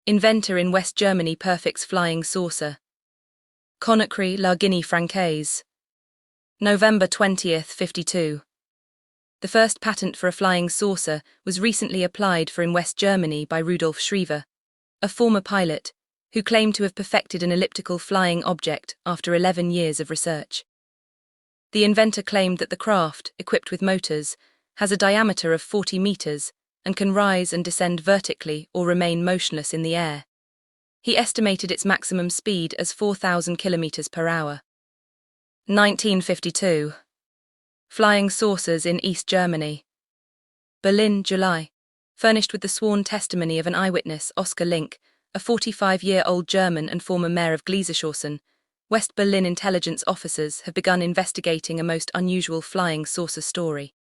Inventor in West Germany perfects flying saucer. Conakry, la Guinée Francaise. November 20th, 52. The first patent for a flying saucer was recently applied for in West Germany by 𝗧𝗿𝗱𝗱𝗶𝗴𝗲, a former pilot, who claimed to have perfected an elliptical flying object after 11 years of research. The inventor claimed that the craft, equipped with motors, has a diameter of 40 meters and can rise and descend vertically or remain motionless in the air. He estimated its maximum speed as 4,000 kilometers per hour. 1952. Flying saucers in East Germany. Berlin, July. Furnished with the sworn testimony of an eyewitness, Oskar Link, a 45-year-old German and former mayor of 𝗧𝗆𝗄𝗎𝗄, West Berlin intelligence officers have begun investigating a most unusual flying saucer story.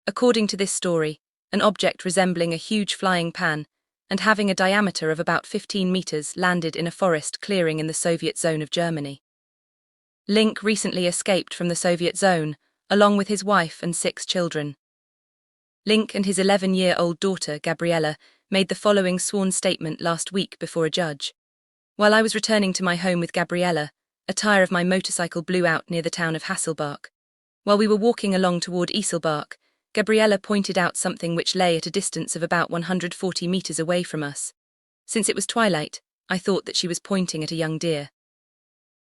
According to this story, an object resembling a huge flying pan and having a diameter of about 15 meters landed in a forest clearing in the Soviet zone of Germany. Link recently escaped from the Soviet zone, along with his wife and 6 children. Link and his 11-year-old daughter, Gabriella, made the following sworn statement last week before a judge. While I was returning to my home with Gabriella, a tire of my motorcycle blew out near the town of 𝗧𝗿𝗱𝗱𝗶𝗴𝗏. While we were walking along toward 𝗖𝘆𝗰𝗱𝗏𝗏, Gabriella pointed out something which lay at a distance of about 140 meters away from us. Since it was twilight, I thought that she was pointing at a young deer.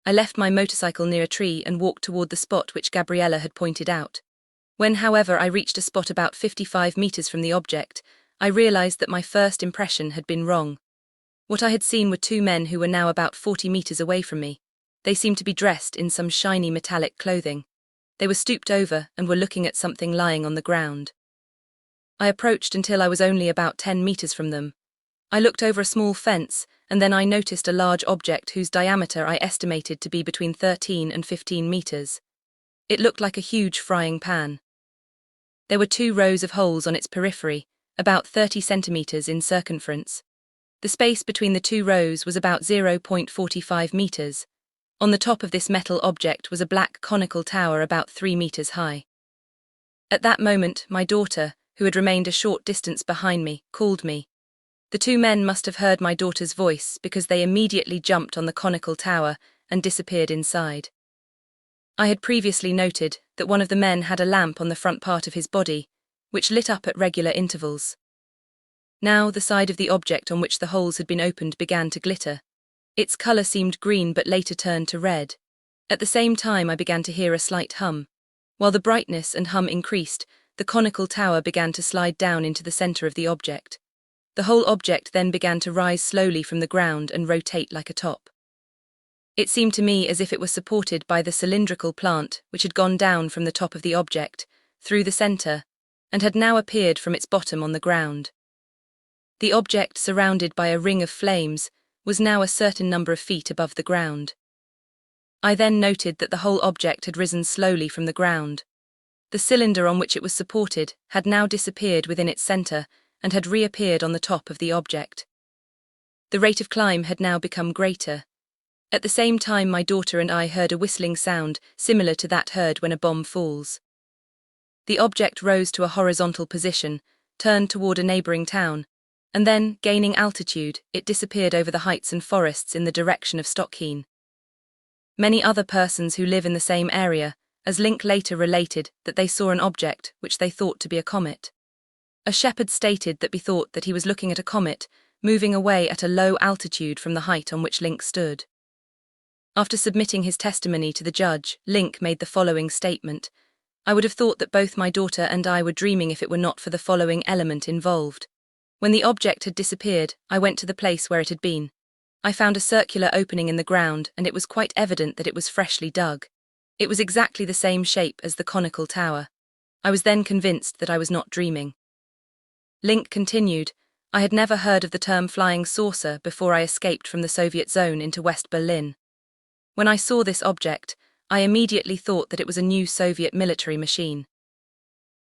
I left my motorcycle near a tree and walked toward the spot which Gabriella had pointed out. When, however, I reached a spot about 55 meters from the object, I realized that my first impression had been wrong. What I had seen were 2 men who were now about 40 meters away from me. They seemed to be dressed in some shiny metallic clothing. They were stooped over and were looking at something lying on the ground. I approached until I was only about 10 meters from them. I looked over a small fence, and then I noticed a large object whose diameter I estimated to be between 13 and 15 meters. It looked like a huge frying pan. There were 2 rows of holes on its periphery, about 30 centimeters in circumference. The space between the 2 rows was about 0.45 meters. On the top of this metal object was a black conical tower about 3 meters high. At that moment, my daughter, who had remained a short distance behind me, called me. The 2 men must have heard my daughter's voice because they immediately jumped on the conical tower and disappeared inside. I had previously noted that one of the men had a lamp on the front part of his body, which lit up at regular intervals. Now the side of the object on which the holes had been opened began to glitter. Its color seemed green but later turned to red. At the same time I began to hear a slight hum. While the brightness and hum increased, the conical tower began to slide down into the center of the object. The whole object then began to rise slowly from the ground and rotate like a top. It seemed to me as if it was supported by the cylindrical plant which had gone down from the top of the object, through the center, and had now appeared from its bottom on the ground. The object, surrounded by a ring of flames, was now a certain number of feet above the ground. I then noted that the whole object had risen slowly from the ground. The cylinder on which it was supported had now disappeared within its center and had reappeared on the top of the object. The rate of climb had now become greater. At the same time my daughter and I heard a whistling sound similar to that heard when a bomb falls. The object rose to a horizontal position, turned toward a neighboring town, and then, gaining altitude, it disappeared over the heights and forests in the direction of Stockholm. Many other persons who live in the same area, as Link later related that they saw an object which they thought to be a comet. A shepherd stated that he thought that he was looking at a comet, moving away at a low altitude from the height on which Link stood. After submitting his testimony to the judge, Link made the following statement. I would have thought that both my daughter and I were dreaming if it were not for the following element involved. When the object had disappeared, I went to the place where it had been. I found a circular opening in the ground, and it was quite evident that it was freshly dug. It was exactly the same shape as the conical tower. I was then convinced that I was not dreaming. Link continued, I had never heard of the term flying saucer before I escaped from the Soviet zone into West Berlin. When I saw this object, I immediately thought that it was a new Soviet military machine.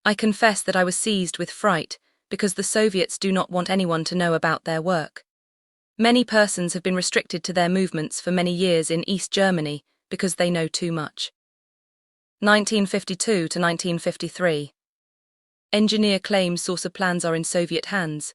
I confess that I was seized with fright, because the Soviets do not want anyone to know about their work. Many persons have been restricted to their movements for many years in East Germany because they know too much. 1952 to 1953. Engineer claims saucer plans are in Soviet hands.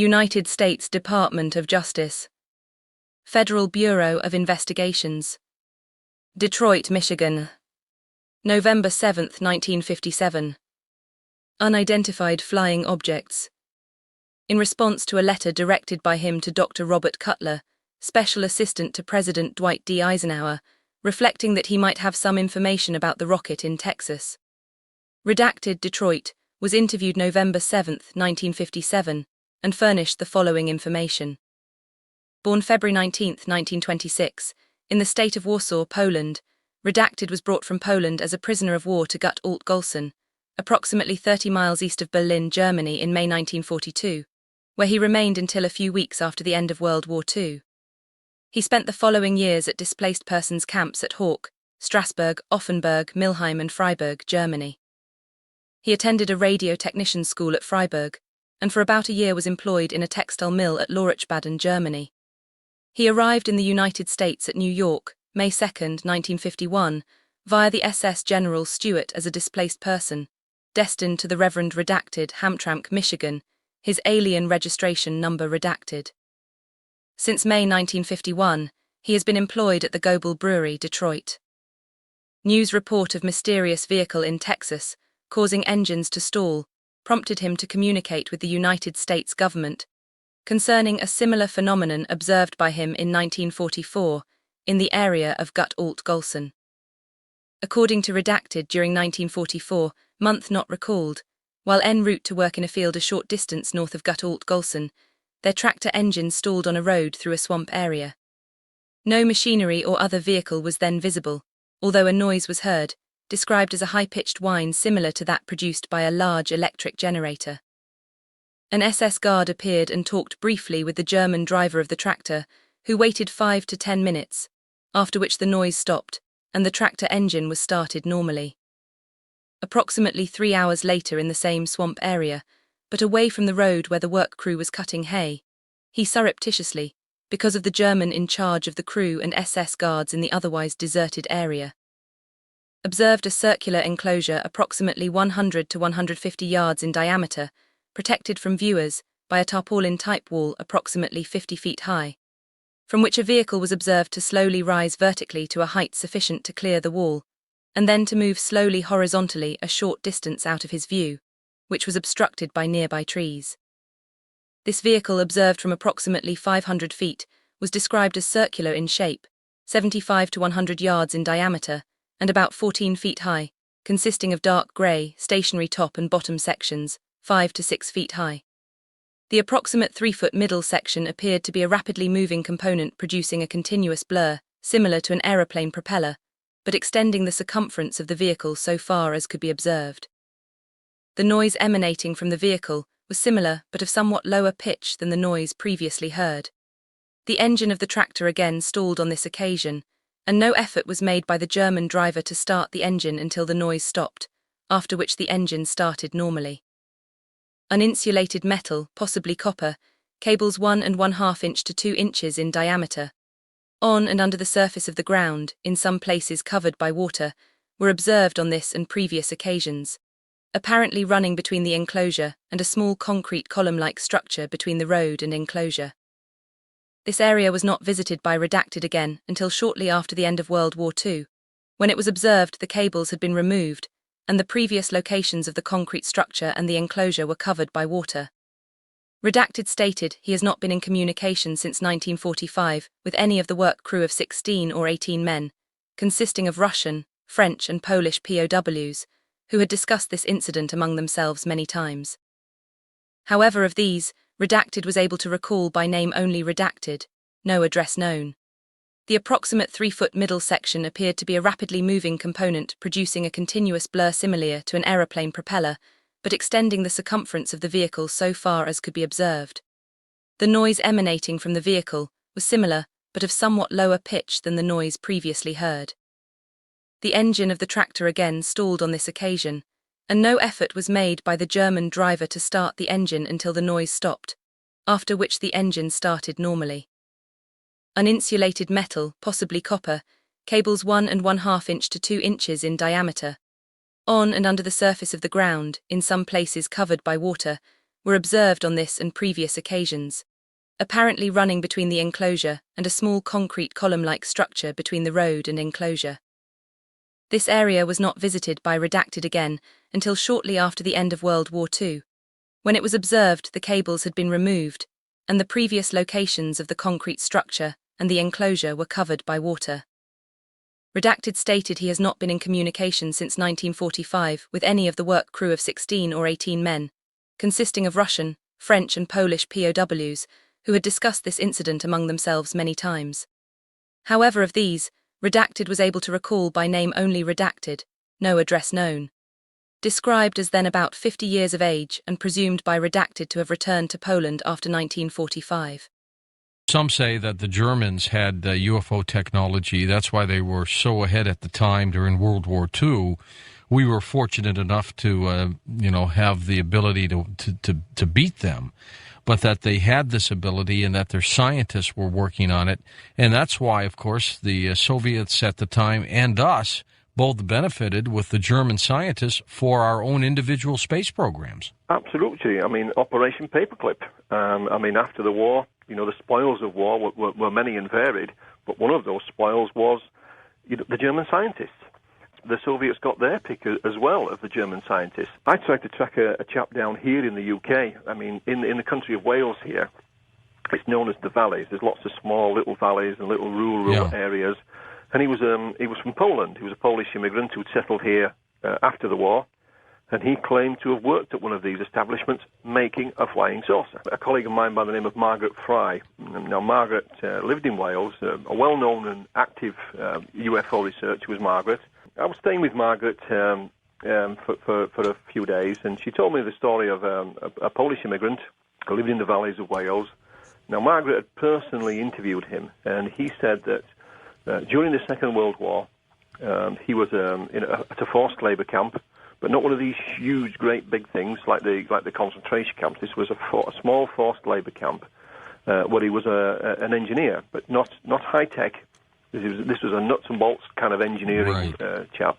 United States Department of Justice. Federal Bureau of Investigations. Detroit, Michigan. November 7, 1957. Unidentified flying objects. In response to a letter directed by him to Dr. Robert Cutler, Special Assistant to President Dwight D. Eisenhower, reflecting that he might have some information about the rocket in Texas. Redacted Detroit was interviewed November 7, 1957, and furnished the following information. Born February 19, 1926, in the state of Warsaw, Poland, Redacted was brought from Poland as a prisoner of war to 𝗧𝗿𝗍𝗆, approximately 30 miles east of Berlin, Germany, in May 1942, where he remained until a few weeks after the end of World War II. He spent the following years at displaced persons camps at Hork, Strasbourg, Offenburg, Milheim and Freiburg, Germany. He attended a radio technician school at Freiburg, and for about a year was employed in a textile mill at 𝗧𝗏𝗱𝗏𝗏, Germany. He arrived in the United States at New York, May 2, 1951, via the SS General Stuart as a displaced person, destined to the Reverend redacted 𝗏𝗏𝗏𝗏𝗏, Michigan, his alien registration number redacted. Since May 1951, he has been employed at the Goebel Brewery, Detroit. News report of mysterious vehicle in Texas, causing engines to stall, prompted him to communicate with the United States government concerning a similar phenomenon observed by him in 1944 in the area of 𝗧𝗿𝗱𝗏𝗏𝗏𝗏. According to redacted during 1944, month not recalled, while en route to work in a field a short distance north of 𝗧𝗿𝗱𝗏𝗏𝗏𝗏, their tractor engine stalled on a road through a swamp area. No machinery or other vehicle was then visible, although a noise was heard, described as a high-pitched whine similar to that produced by a large electric generator. An SS guard appeared and talked briefly with the German driver of the tractor, who waited 5 to 10 minutes, after which the noise stopped, and the tractor engine was started normally. Approximately 3 hours later in the same swamp area, but away from the road where the work crew was cutting hay, he surreptitiously, because of the German in charge of the crew and SS guards in the otherwise deserted area, observed a circular enclosure approximately 100 to 150 yards in diameter, protected from viewers by a tarpaulin-type wall approximately 50 feet high, from which a vehicle was observed to slowly rise vertically to a height sufficient to clear the wall, and then to move slowly horizontally a short distance out of his view, which was obstructed by nearby trees. This vehicle, observed from approximately 500 feet, was described as circular in shape, 75 to 100 yards in diameter, and about 14 feet high, consisting of dark grey, stationary top and bottom sections, 5 to 6 feet high. The approximate 3-foot middle section appeared to be a rapidly moving component producing a continuous blur, similar to an aeroplane propeller, but extending the circumference of the vehicle so far as could be observed. The noise emanating from the vehicle was similar but of somewhat lower pitch than the noise previously heard. The engine of the tractor again stalled on this occasion, and no effort was made by the German driver to start the engine until the noise stopped, after which the engine started normally. Uninsulated metal, possibly copper, cables 1 1/2 inch to 2 inches in diameter, on and under the surface of the ground, in some places covered by water, were observed on this and previous occasions, apparently running between the enclosure and a small concrete column-like structure between the road and enclosure. This area was not visited by redacted again until shortly after the end of World War II, when it was observed the cables had been removed and the previous locations of the concrete structure and the enclosure were covered by water. Redacted stated he has not been in communication since 1945 with any of the work crew of 16 or 18 men, consisting of Russian, French and Polish POWs, who had discussed this incident among themselves many times. However, of these, redacted was able to recall by name only redacted, no address known. The approximate 3-foot middle section appeared to be a rapidly moving component producing a continuous blur similar to an aeroplane propeller, but extending the circumference of the vehicle so far as could be observed. The noise emanating from the vehicle was similar but of somewhat lower pitch than the noise previously heard. The engine of the tractor again stalled on this occasion, and no effort was made by the German driver to start the engine until the noise stopped, after which the engine started normally. Uninsulated metal, possibly copper, cables 1 1/2 inch to 2 inches in diameter, on and under the surface of the ground, in some places covered by water, were observed on this and previous occasions, apparently running between the enclosure and a small concrete column-like structure between the road and enclosure. This area was not visited by redacted again until shortly after the end of World War II, when it was observed the cables had been removed and the previous locations of the concrete structure and the enclosure were covered by water. Redacted stated he has not been in communication since 1945 with any of the work crew of 16 or 18 men, consisting of Russian, French and Polish POWs, who had discussed this incident among themselves many times. However, of these, redacted was able to recall by name only redacted, no address known. Described as then about 50 years of age and presumed by redacted to have returned to Poland after 1945. Some say that the Germans had UFO technology. That's why they were so ahead at the time during World War II, we were fortunate enough to, have the ability to beat them, but that they had this ability and that their scientists were working on it. And that's why, of course, the Soviets at the time and us both benefited with the German scientists for our own individual space programs. Absolutely. I mean, Operation Paperclip. After the war, the spoils of war were many and varied, but one of those spoils was the German scientists. The Soviets got their pick as well of the German scientists. I tried to track a chap down here in the UK. I mean, in the country of Wales here, it's known as the valleys. There's lots of small little valleys and little rural areas. And he was from Poland. He was a Polish immigrant who'd settled here after the war. And he claimed to have worked at one of these establishments making a flying saucer. A colleague of mine by the name of Margaret Fry. Now, Margaret lived in Wales. A well-known and active UFO researcher was Margaret. I was staying with Margaret for a few days, and she told me the story of a Polish immigrant who lived in the valleys of Wales. Now, Margaret had personally interviewed him, and he said that during the Second World War, he was at a forced labour camp, but not one of these huge, great, big things like the concentration camps. This was a small forced labour camp where he was an engineer, but not high-tech. This was a nuts and bolts kind of engineering chap,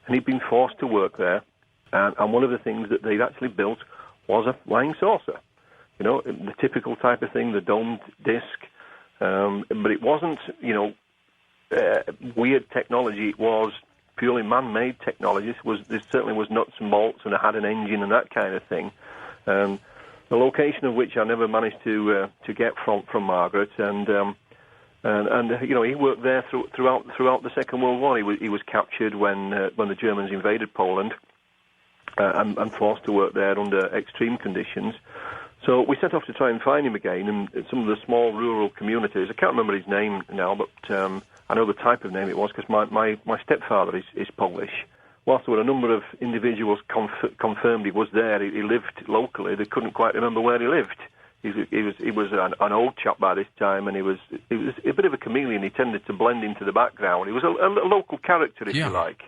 and he'd been forced to work there. And one of the things that they'd actually built was a flying saucer. The typical type of thing, the domed disc. But it wasn't, weird technology. It was purely man-made technology. This certainly was nuts and bolts, and it had an engine and that kind of thing. The location of which I never managed to get from Margaret, and he worked there throughout the Second World War. He was captured when the Germans invaded Poland and forced to work there under extreme conditions. So we set off to try and find him again in some of the small rural communities. I can't remember his name now, but I know the type of name it was because my stepfather is Polish. Whilst there were a number of individuals confirmed he was there, he lived locally. They couldn't quite remember where he lived. He was an old chap by this time, and he was a bit of a chameleon. He tended to blend into the background. He was a local character, if you like.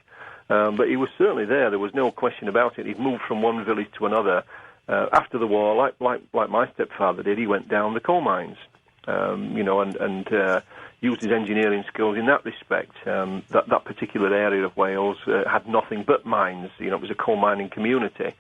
But he was certainly there. There was no question about it. He'd moved from one village to another. After the war, like my stepfather did, he went down the coal mines, and used his engineering skills in that respect. That particular area of Wales had nothing but mines. It was a coal mining community.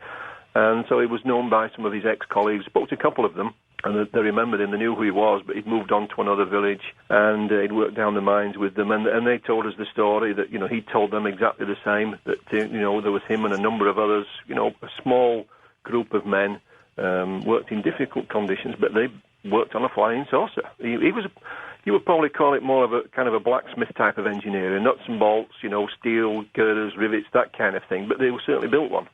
And so he was known by some of his ex-colleagues. Spoke to a couple of them, and they remembered him. They knew who he was, but he'd moved on to another village, and he'd worked down the mines with them. And they told us the story that, he told them exactly the same, that, there was him and a number of others, a small group of men, worked in difficult conditions, but they worked on a flying saucer. You would probably call it more of a kind of a blacksmith type of engineering, nuts and bolts, steel, girders, rivets, that kind of thing, but they certainly built one.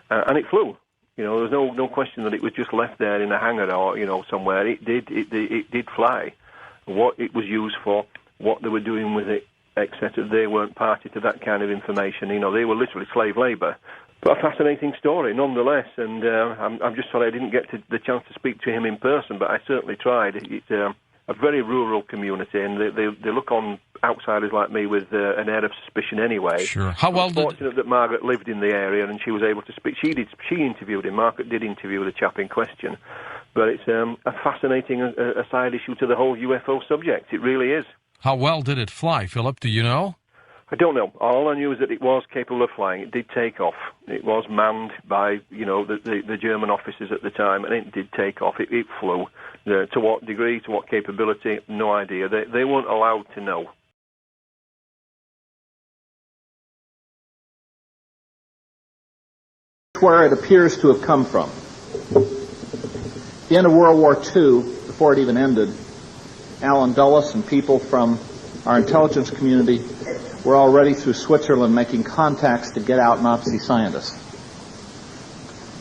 And it flew. There was no question that it was just left there in a hangar or, somewhere. It did fly. What it was used for, what they were doing with it, etc. They weren't party to that kind of information. They were literally slave labour. But a fascinating story, nonetheless. And I'm just sorry I didn't get the chance to speak to him in person, but I certainly tried. It's a very rural community, and they look on outsiders like me with an air of suspicion anyway. Sure. How well fortunate that Margaret lived in the area and she was able to speak. She interviewed him. Margaret did interview the chap in question. But it's a fascinating side issue to the whole UFO subject. It really is. How well did it fly, Philip? Do you know? I don't know. All I knew is that it was capable of flying. It did take off. It was manned by, the German officers at the time, and it did take off. It flew. To what degree, to what capability, no idea. They weren't allowed to know. Where it appears to have come from. At the end of World War II, before it even ended, Alan Dulles and people from our intelligence community were already through Switzerland making contacts to get out Nazi scientists.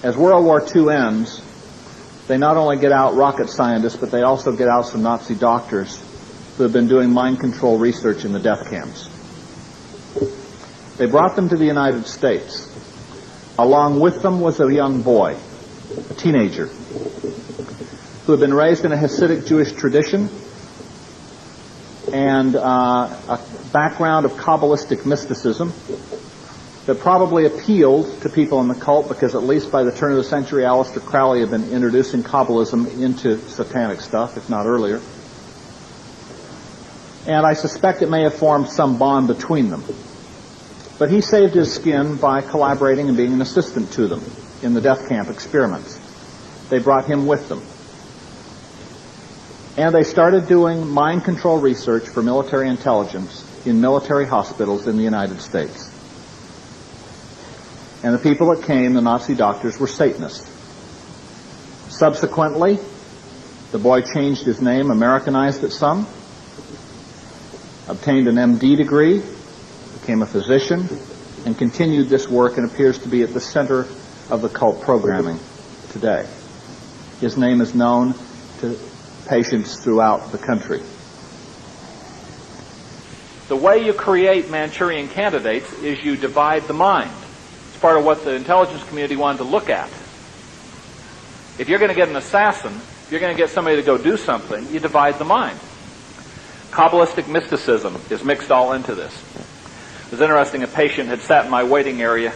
As World War II ends, they not only get out rocket scientists, but they also get out some Nazi doctors who have been doing mind control research in the death camps. They brought them to the United States. Along with them was a young boy, a teenager, who had been raised in a Hasidic Jewish tradition and a background of Kabbalistic mysticism, that probably appealed to people in the cult, because at least by the turn of the century, Aleister Crowley had been introducing Kabbalism into satanic stuff, if not earlier. And I suspect it may have formed some bond between them. But he saved his skin by collaborating and being an assistant to them in the death camp experiments. They brought him with them. And they started doing mind control research for military intelligence in military hospitals in the United States. And the people that came, the Nazi doctors, were Satanists. Subsequently, the boy changed his name, Americanized it some, obtained an MD degree, became a physician, and continued this work, and appears to be at the center of the cult programming today. His name is known to patients throughout the country. The way you create Manchurian candidates is you divide the mind. It's part of what the intelligence community wanted to look at. If you're going to get an assassin, if you're going to get somebody to go do something, you divide the mind. Kabbalistic mysticism is mixed all into this. It was interesting, a patient had sat in my waiting area,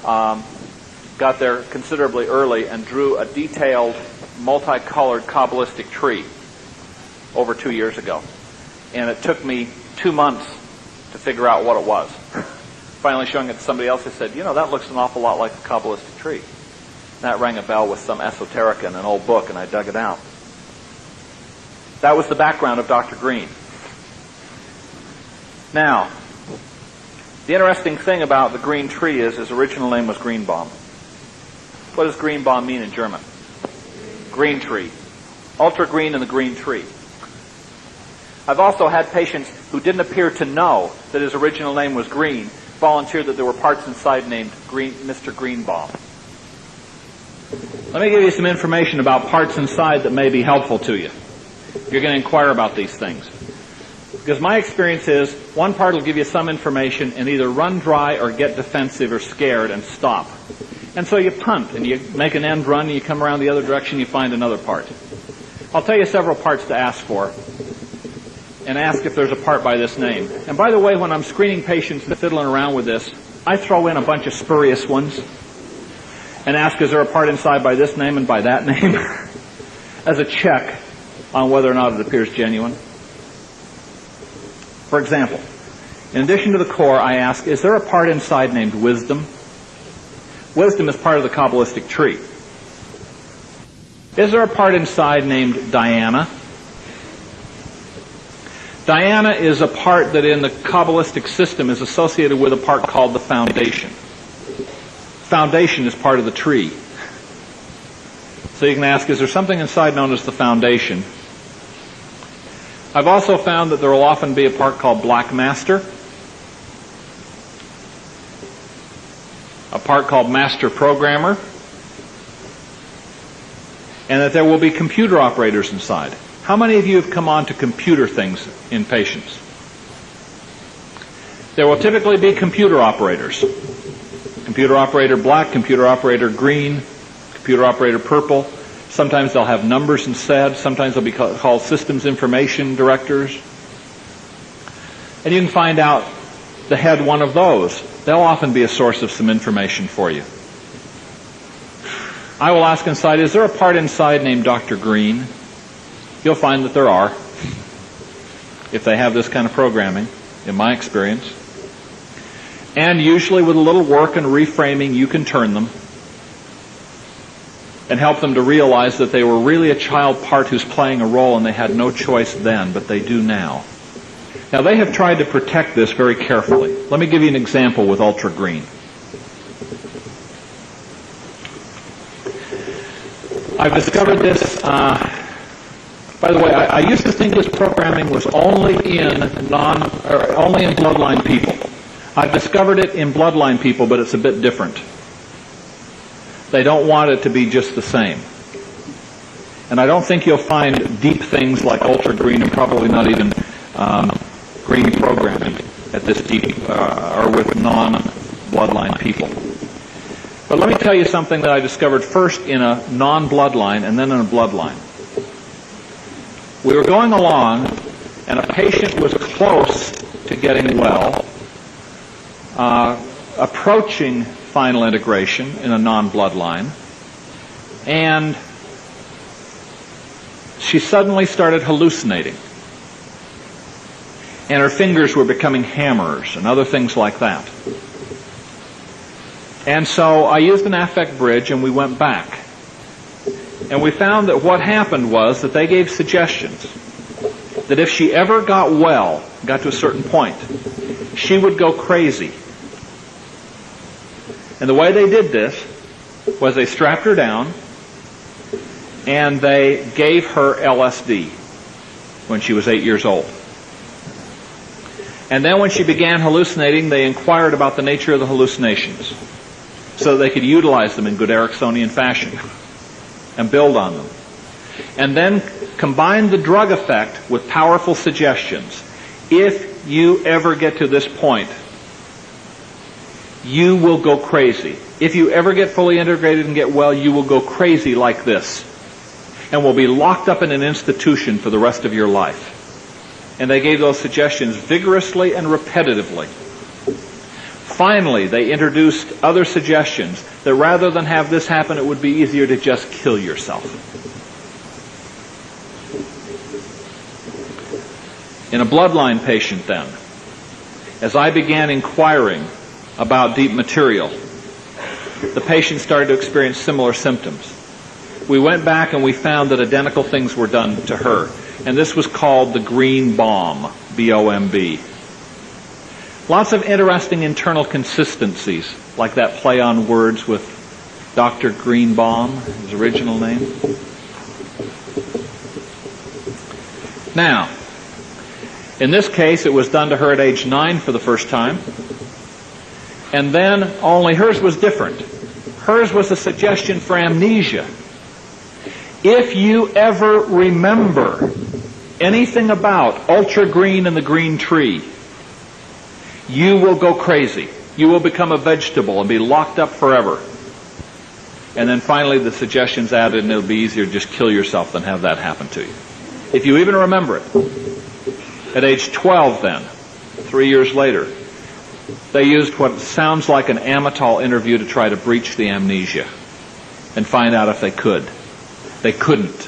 got there considerably early, and drew a detailed, multicolored Kabbalistic tree over 2 years ago. And it took me 2 months to figure out what it was. Finally showing it to somebody else, I said, you know, that looks an awful lot like the Kabbalistic tree. And that rang a bell with some esoterica in an old book, and I dug it out. That was the background of Dr. Green. Now, the interesting thing about the green tree is his original name was Greenbaum. What does Greenbaum mean in German? Green tree. Ultra green in the green tree. I've also had patients who didn't appear to know that his original name was Green volunteer that there were parts inside named Mr. Greenbaum. Let me give you some information about parts inside that may be helpful to you. You're going to inquire about these things. Because my experience is, one part will give you some information and either run dry or get defensive or scared and stop. And so you punt and you make an end run and you come around the other direction, you find another part. I'll tell you several parts to ask for, and ask if there's a part by this name. And by the way, when I'm screening patients and fiddling around with this, I throw in a bunch of spurious ones and ask, is there a part inside by this name and by that name? As a check on whether or not it appears genuine. For example, in addition to the core, I ask, is there a part inside named wisdom? Wisdom is part of the Kabbalistic tree. Is there a part inside named Diana? Diana is a part that in the Kabbalistic system is associated with a part called the foundation. Foundation is part of the tree. So you can ask, is there something inside known as the foundation? I've also found that there will often be a part called Black Master, a part called Master Programmer, and that there will be computer operators inside. How many of you have come on to computer things in patients? There will typically be computer operators. Computer operator black, computer operator green, computer operator purple. Sometimes they'll have numbers instead. Sometimes they'll be called systems information directors. And you can find out the head one of those. They'll often be a source of some information for you. I will ask inside, is there a part inside named Dr. Green? You'll find that there are, if they have this kind of programming, in my experience. And usually with a little work and reframing, you can turn them and help them to realize that they were really a child part who's playing a role and they had no choice then, but they do now. Now, they have tried to protect this very carefully. Let me give you an example with Ultra Green. I've discovered this, by the way, I used to think this programming was only in bloodline people. I've discovered it in bloodline people, but it's a bit different. They don't want it to be just the same. And I don't think you'll find deep things like Ultra Green, and probably not even green programming at this deep, or with non-bloodline people. But let me tell you something that I discovered first in a non-bloodline and then in a bloodline. We were going along, and a patient was close to getting well. approaching final integration in a non-bloodline, and she suddenly started hallucinating. And her fingers were becoming hammers and other things like that. And so I used an affect bridge and we went back. And we found that what happened was that they gave suggestions that if she ever got well, got to a certain point, she would go crazy. And the way they did this was they strapped her down and they gave her LSD when she was 8 years old. And then when she began hallucinating, they inquired about the nature of the hallucinations so that they could utilize them in good Ericksonian fashion and build on them. And then combine the drug effect with powerful suggestions. If you ever get to this point, you will go crazy. If you ever get fully integrated and get well, you will go crazy like this and will be locked up in an institution for the rest of your life. And they gave those suggestions vigorously and repetitively. Finally, they introduced other suggestions that rather than have this happen, it would be easier to just kill yourself. In a bloodline patient then, as I began inquiring about deep material, the patient started to experience similar symptoms. We went back and we found that identical things were done to her. And this was called the green bomb, B-O-M-B. Lots of interesting internal consistencies, like that play on words with Dr. Greenbaum, his original name. Now, in this case, it was done to her at age 9 for the first time. And then, only hers was different. Hers was a suggestion for amnesia. If you ever remember anything about ultra green and the green tree, you will go crazy. You will become a vegetable and be locked up forever. And then finally the suggestions added, and it'll be easier to just kill yourself than have that happen to you. If you even remember it. At age 12 then, 3 years later, they used what sounds like an Amytal interview to try to breach the amnesia and find out if they could. They couldn't.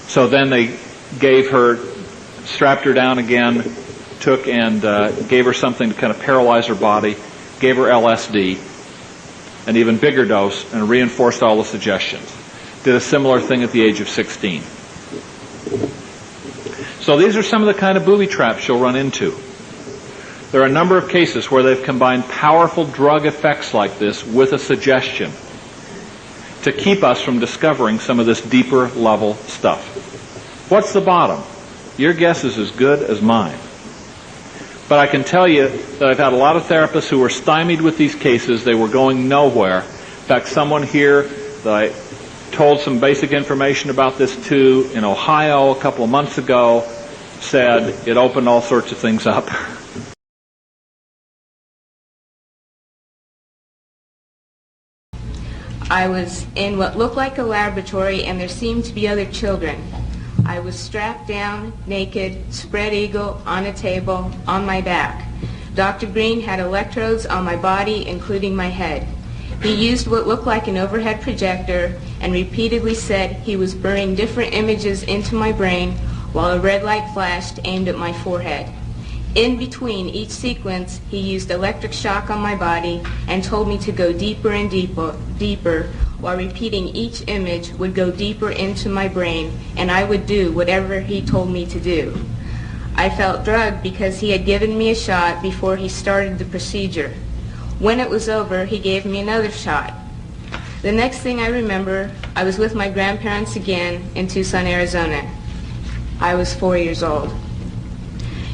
So then they gave her, strapped her down again, took and gave her something to kind of paralyze her body, gave her LSD, an even bigger dose, and reinforced all the suggestions. Did a similar thing at the age of 16. So these are some of the kind of booby traps you'll run into. There are a number of cases where they've combined powerful drug effects like this with a suggestion to keep us from discovering some of this deeper level stuff. What's the bottom? Your guess is as good as mine. But I can tell you that I've had a lot of therapists who were stymied with these cases. They were going nowhere. In fact, someone here that I told some basic information about this to in Ohio a couple of months ago said it opened all sorts of things up. I was in what looked like a laboratory, and there seemed to be other children. I was strapped down, naked, spread eagle, on a table, on my back. Dr. Green had electrodes on my body, including my head. He used what looked like an overhead projector and repeatedly said he was burning different images into my brain while a red light flashed aimed at my forehead. In between each sequence, he used electric shock on my body and told me to go deeper and deeper, while repeating each image would go deeper into my brain, and I would do whatever he told me to do. I felt drugged because he had given me a shot before he started the procedure. When it was over, he gave me another shot. The next thing I remember, I was with my grandparents again in Tucson, Arizona. I was 4 years old.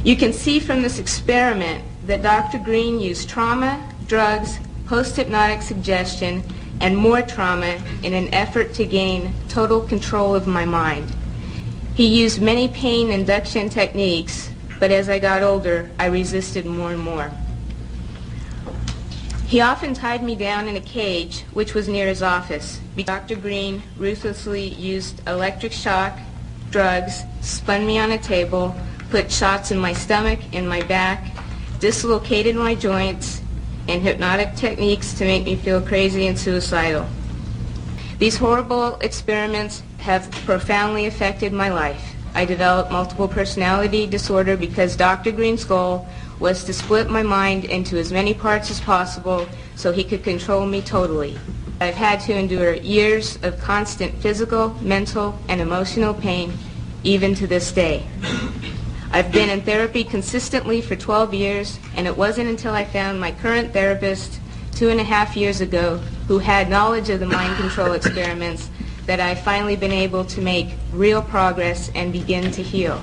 You can see from this experiment that Dr. Green used trauma, drugs, post-hypnotic suggestion, and more trauma in an effort to gain total control of my mind. He used many pain induction techniques, but as I got older, I resisted more and more. He often tied me down in a cage, which was near his office. Dr. Green ruthlessly used electric shock, drugs, spun me on a table, put shots in my stomach, in my back, dislocated my joints, and hypnotic techniques to make me feel crazy and suicidal. These horrible experiments have profoundly affected my life. I developed multiple personality disorder because Dr. Green's goal was to split my mind into as many parts as possible so he could control me totally. I've had to endure years of constant physical, mental, and emotional pain, even to this day. I've been in therapy consistently for 12 years, and it wasn't until I found my current therapist 2.5 years ago, who had knowledge of the mind control experiments, that I've finally been able to make real progress and begin to heal.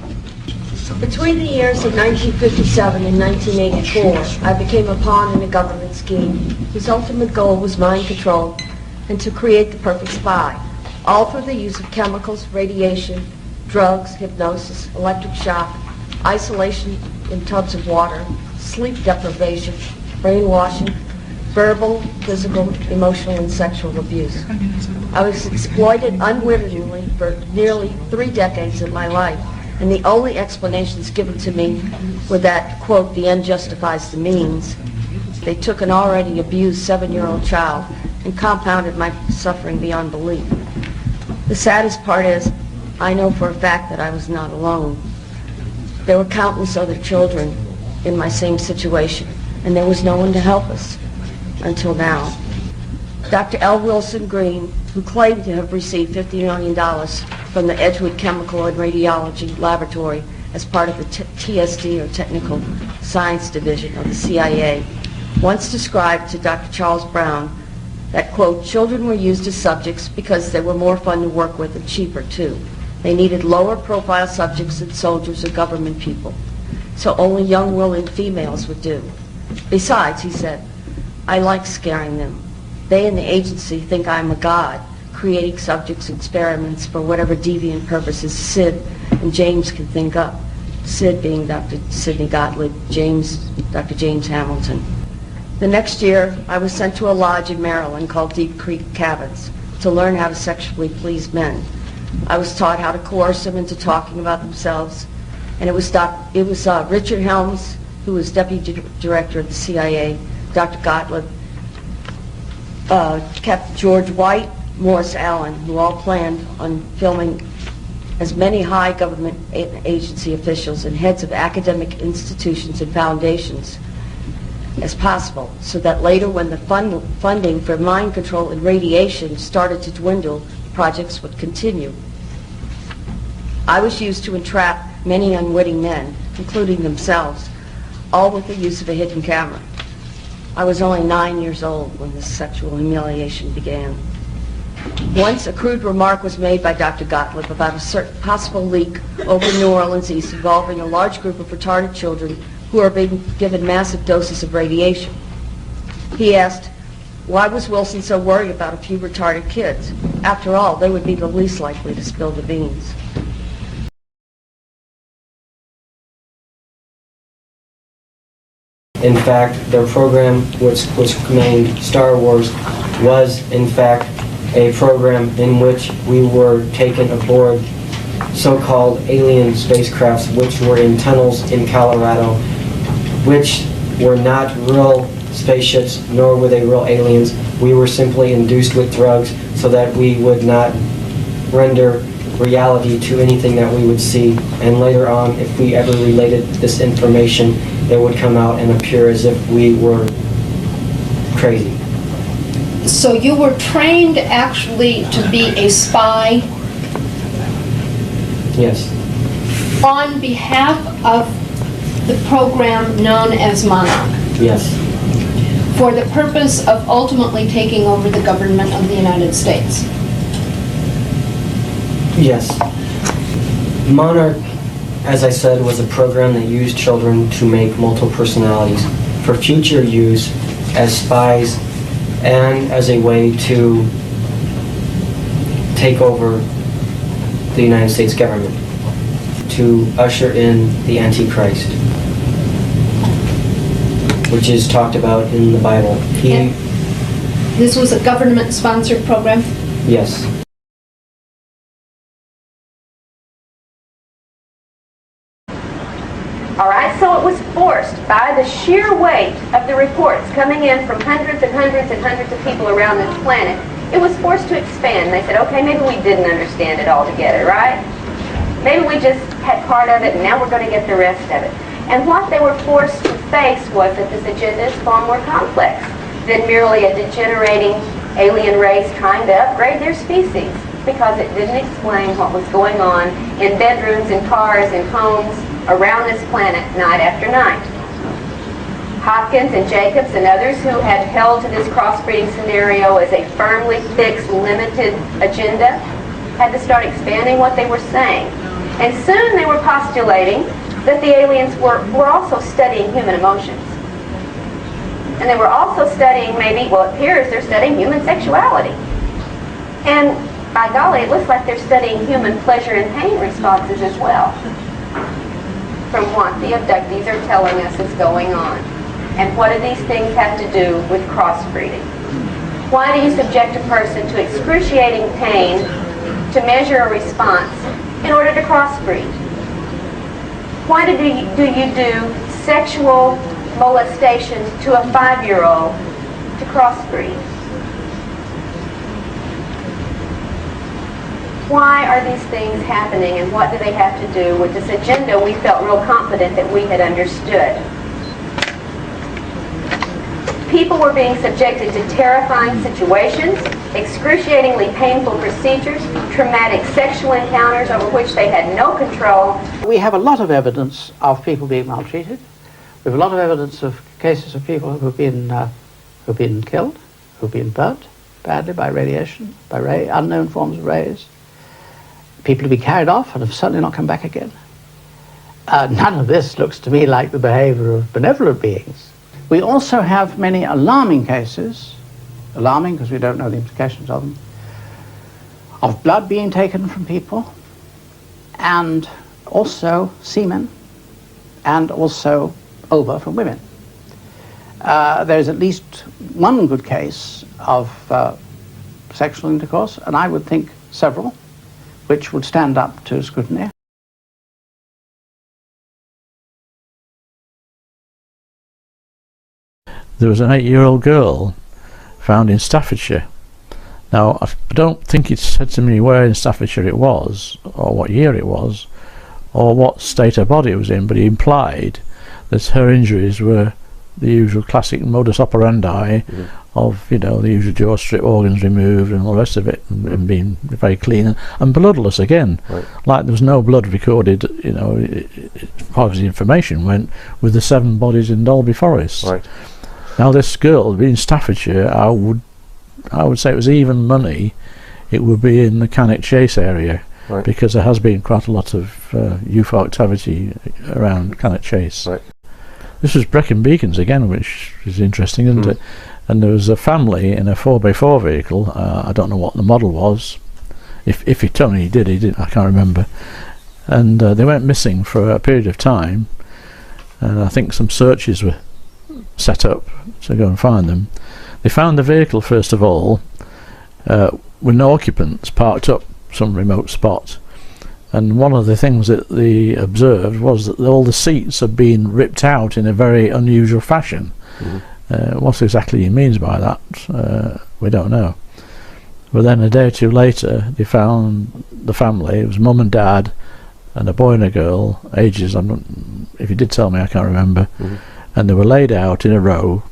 Between the years of 1957 and 1984, I became a pawn in a government scheme whose ultimate goal was mind control and to create the perfect spy, all through the use of chemicals, radiation, drugs, hypnosis, electric shock, isolation in tubs of water, sleep deprivation, brainwashing, verbal, physical, emotional, and sexual abuse. I was exploited unwittingly for nearly 3 decades of my life, and the only explanations given to me were that, quote, the end justifies the means. They took an already abused 7-year-old child and compounded my suffering beyond belief. The saddest part is, I know for a fact that I was not alone. There were countless other children in my same situation, and there was no one to help us until now. Dr. L. Wilson Green, who claimed to have received $50 million from the Edgewood Chemical and Radiology Laboratory as part of the TSD, or Technical Science Division of the CIA, once described to Dr. Charles Brown that, quote, children were used as subjects because they were more fun to work with and cheaper, too. They needed lower profile subjects than soldiers or government people, so only young, willing females would do. Besides, he said, I like scaring them. They in the agency think I'm a god, creating subjects' experiments for whatever deviant purposes Sid and James can think up. Sid being Dr. Sidney Gottlieb, James, Dr. James Hamilton. The next year, I was sent to a lodge in Maryland called Deep Creek Cabins to learn how to sexually please men. I was taught how to coerce them into talking about themselves, and it was Richard Helms, who was deputy director of the CIA, Dr. Gottlieb, Captain George White, Morris Allen, who all planned on filming as many high government agency officials and heads of academic institutions and foundations as possible, so that later when the funding for mind control and radiation started to dwindle, projects would continue. I was used to entrap many unwitting men, including themselves, all with the use of a hidden camera. I was only 9 years old when this sexual humiliation began. Once a crude remark was made by Dr. Gottlieb about a certain possible leak over New Orleans East involving a large group of retarded children who are being given massive doses of radiation. He asked, why was Wilson so worried about a few retarded kids? After all, they would be the least likely to spill the beans. In fact, their program, which was named Star Wars, was in fact a program in which we were taken aboard so-called alien spacecrafts, which were in tunnels in Colorado, which were not real spaceships, nor were they real aliens. We were simply induced with drugs so that we would not render reality to anything that we would see, and later on, if we ever related this information, it would come out and appear as if we were crazy. So you were trained actually to be a spy? Yes. On behalf of the program known as Monarch? Yes. For the purpose of ultimately taking over the government of the United States? Yes. Monarch, as I said, was a program that used children to make multiple personalities for future use as spies and as a way to take over the United States government, to usher in the Antichrist, which is talked about in the Bible. This was a government-sponsored program? Yes. All right, so it was forced. by the sheer weight of the reports coming in from hundreds and hundreds and hundreds of people around this planet, it was forced to expand. They said, okay, maybe we didn't understand it altogether, right? Maybe we just had part of it and now we're going to get the rest of it. And what they were forced to face was that this agenda is far more complex than merely a degenerating alien race trying to upgrade their species, because it didn't explain what was going on in bedrooms and cars and homes around this planet night after night. Hopkins and Jacobs and others who had held to this crossbreeding scenario as a firmly fixed, limited agenda had to start expanding what they were saying. And soon they were postulating that the aliens were also studying human emotions. And they were also studying, maybe, well, it appears they're studying human sexuality. And by golly, it looks like they're studying human pleasure and pain responses as well, from what the abductees are telling us is going on. And what do these things have to do with crossbreeding? Why do you subject a person to excruciating pain to measure a response in order to crossbreed? Why do you do sexual molestation to a 5-year-old to crossbreed? Why are these things happening, and what do they have to do with this agenda we felt real confident that we had understood? People were being subjected to terrifying situations, excruciatingly painful procedures, traumatic sexual encounters over which they had no control. We have a lot of evidence of people being maltreated. We have a lot of evidence of cases of people who've been killed, who've been burnt badly by radiation, by unknown forms of rays. People have been carried off and have certainly not come back again. None of this looks to me like the behavior of benevolent beings. We also have many alarming cases, alarming because we don't know the implications of them, of blood being taken from people, and also semen, and also ova from women. There's at least one good case of sexual intercourse, and I would think several, which would stand up to scrutiny. There was an 8-year-old girl found in Staffordshire. Now, I don't think it said to me where in Staffordshire it was, or what year it was, or what state her body was in, but it implied that her injuries were the usual classic modus operandi of, you know, the usual jaw strip, organs removed and all the rest of it, and being very clean and bloodless again. Right. Like there was no blood recorded, you know, as far as the information went, with the 7 bodies in Dalby Forest. Right. Now this girl, being in Staffordshire, I would say it was even money, it would be in the Cannock Chase area, right, because there has been quite a lot of 𝗧𝗿𝗱𝗶𝗁𝗍𝗍 around Cannock Chase. Right. This was Brecon Beacons again, which is interesting, isn't it? And there was a family in a 4x4 vehicle. I don't know what the model was. If he told me he did, I can't remember. And they went missing for a period of time, and I think some searches were set up to go and find them. They found the vehicle first of all with no occupants, parked up some remote spot, and one of the things that they observed was that all the seats had been ripped out in a very unusual fashion. What exactly he means by that, we don't know. But then a day or two later they found the family. It was mum and dad and a boy and a girl, ages, if he did tell me I can't remember, and they were laid out in a row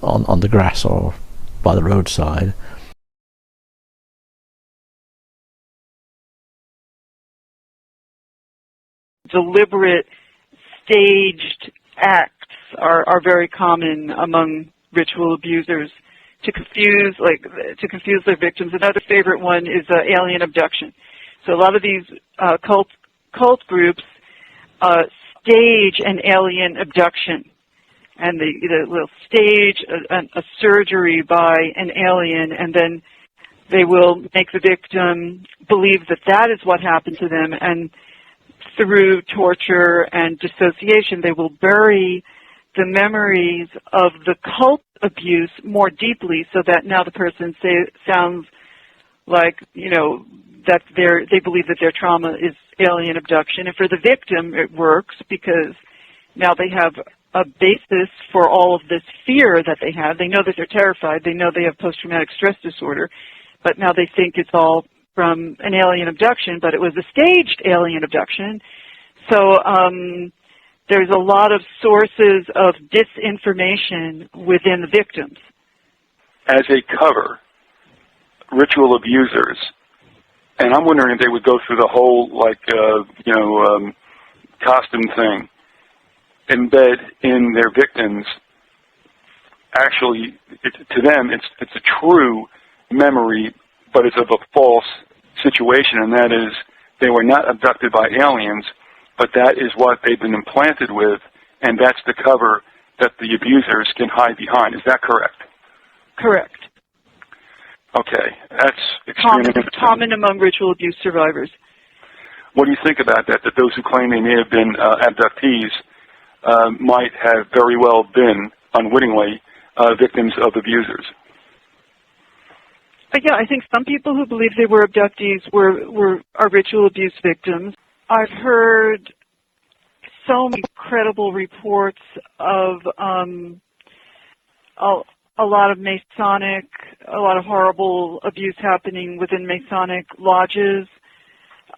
on the grass or by the roadside. Deliberate, staged acts are very common among ritual abusers to confuse their victims. Another favorite one is alien abduction. So a lot of these cult groups stage an alien abduction, and they'll stage a surgery by an alien, and then they will make the victim believe that that is what happened to them, and through torture and dissociation, they will bury the memories of the cult abuse more deeply, so that now the person sounds like, you know, that they believe that their trauma is alien abduction. And for the victim, it works because now they have a basis for all of this fear that they have. They know that they're terrified. They know they have post-traumatic stress disorder, but now they think it's all from an alien abduction, but it was a staged alien abduction. So there's a lot of sources of disinformation within the victims. As a cover, ritual abusers, and I'm wondering if they would go through the whole, costume thing, embed in their victims, actually, to them, it's a true memory, but it's of a false situation, and that is they were not abducted by aliens, but that is what they've been implanted with, and that's the cover that the abusers can hide behind. Is that correct? Correct. Okay, that's extremely common among ritual abuse survivors. What do you think about that, that those who claim they may have been abductees might have very well been, unwittingly, victims of abusers? Yeah, I think some people who believe they were abductees are ritual abuse victims. I've heard so many credible reports of a lot of a lot of horrible abuse happening within Masonic lodges.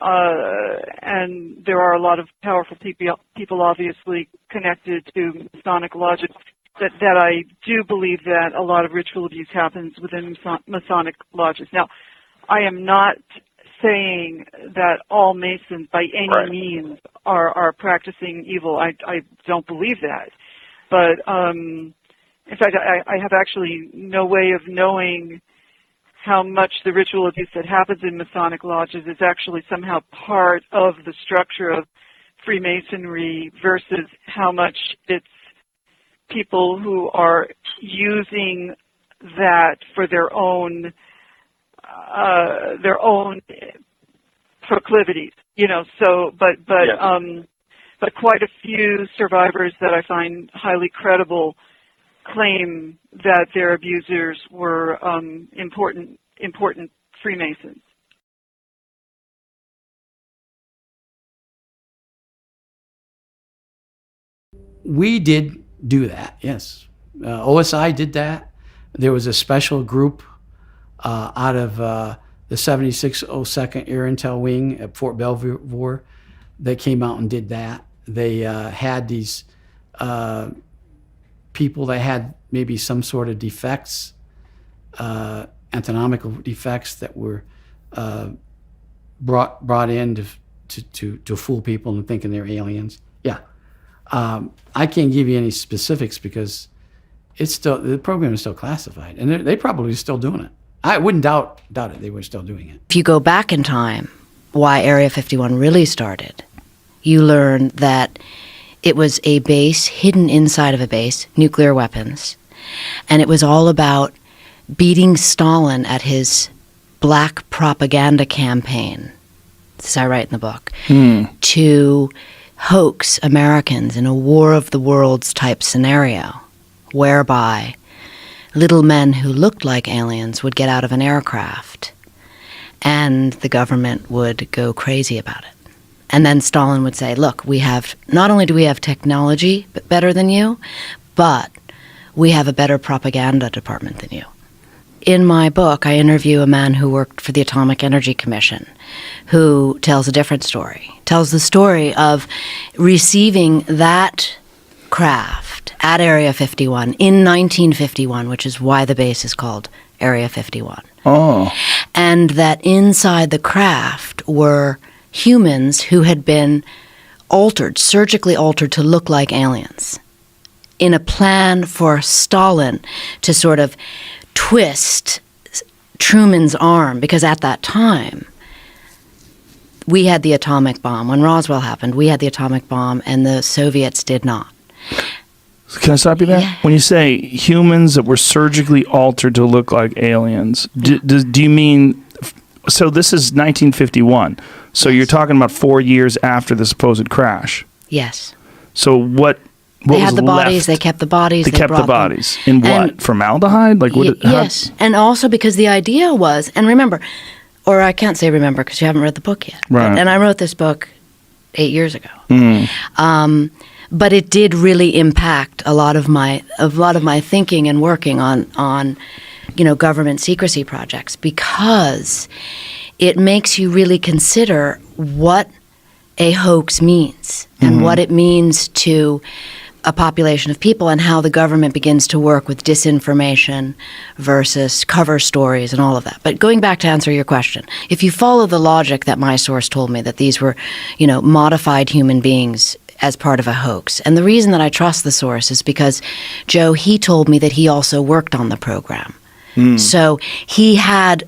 And there are a lot of powerful people obviously connected to Masonic lodges that I do believe that a lot of ritual abuse happens within Masonic lodges. Now, I am not saying that all Masons by any means are practicing evil. I don't believe that. But in fact, I have actually no way of knowing how much the ritual abuse that happens in Masonic lodges is actually somehow part of the structure of Freemasonry versus how much it's people who are using that for their own proclivities, So, but quite a few survivors that I find highly credible claim that their abusers were important Freemasons. We did do that, yes. OSI did that. There was a special group out of the 7602nd Air Intel Wing at Fort Belvoir that came out and did that. They had these people that had maybe some sort of defects, anatomical defects that were brought in to fool people and thinking they're aliens. Yeah. I can't give you any specifics because the program is still classified, and they probably still doing it. I wouldn't doubt it. They were still doing it. If you go back in time, why Area 51 really started, you learn that it was a base hidden inside of a base, nuclear weapons, and it was all about beating Stalin at his black propaganda campaign, as I write in the book, to hoax Americans in a War of the Worlds type scenario, whereby little men who looked like aliens would get out of an aircraft and the government would go crazy about it. And then Stalin would say, look, not only do we have technology better than you, but we have a better propaganda department than you. In my book, I interview a man who worked for the Atomic Energy Commission, who tells a different story. Tells the story of receiving that craft at Area 51 in 1951, which is why the base is called Area 51. Oh. And that inside the craft were humans who had been surgically altered to look like aliens, in a plan for Stalin to sort of twist Truman's arm, because at that time, we had the atomic bomb. When Roswell happened, we had the atomic bomb, and the Soviets did not. Can I stop you there? Yeah. When you say humans that were surgically altered to look like aliens, do you mean... So this is 1951. So yes. You're talking about 4 years after the supposed crash. Yes. So what they had the bodies, left? They kept the bodies. They kept the bodies. In what? Formaldehyde? Like what? Yes. And also because the idea was, and remember, or I can't say remember because you haven't read the book yet. Right. And I wrote this book 8 years ago. But it did really impact a lot of my thinking and working on government secrecy projects, because it makes you really consider what a hoax means and what it means to a population of people, and how the government begins to work with disinformation versus cover stories and all of that. But going back to answer your question, if you follow the logic that my source told me, that these were, modified human beings as part of a hoax. And the reason that I trust the source is because, Joe, he told me that he also worked on the program. So he had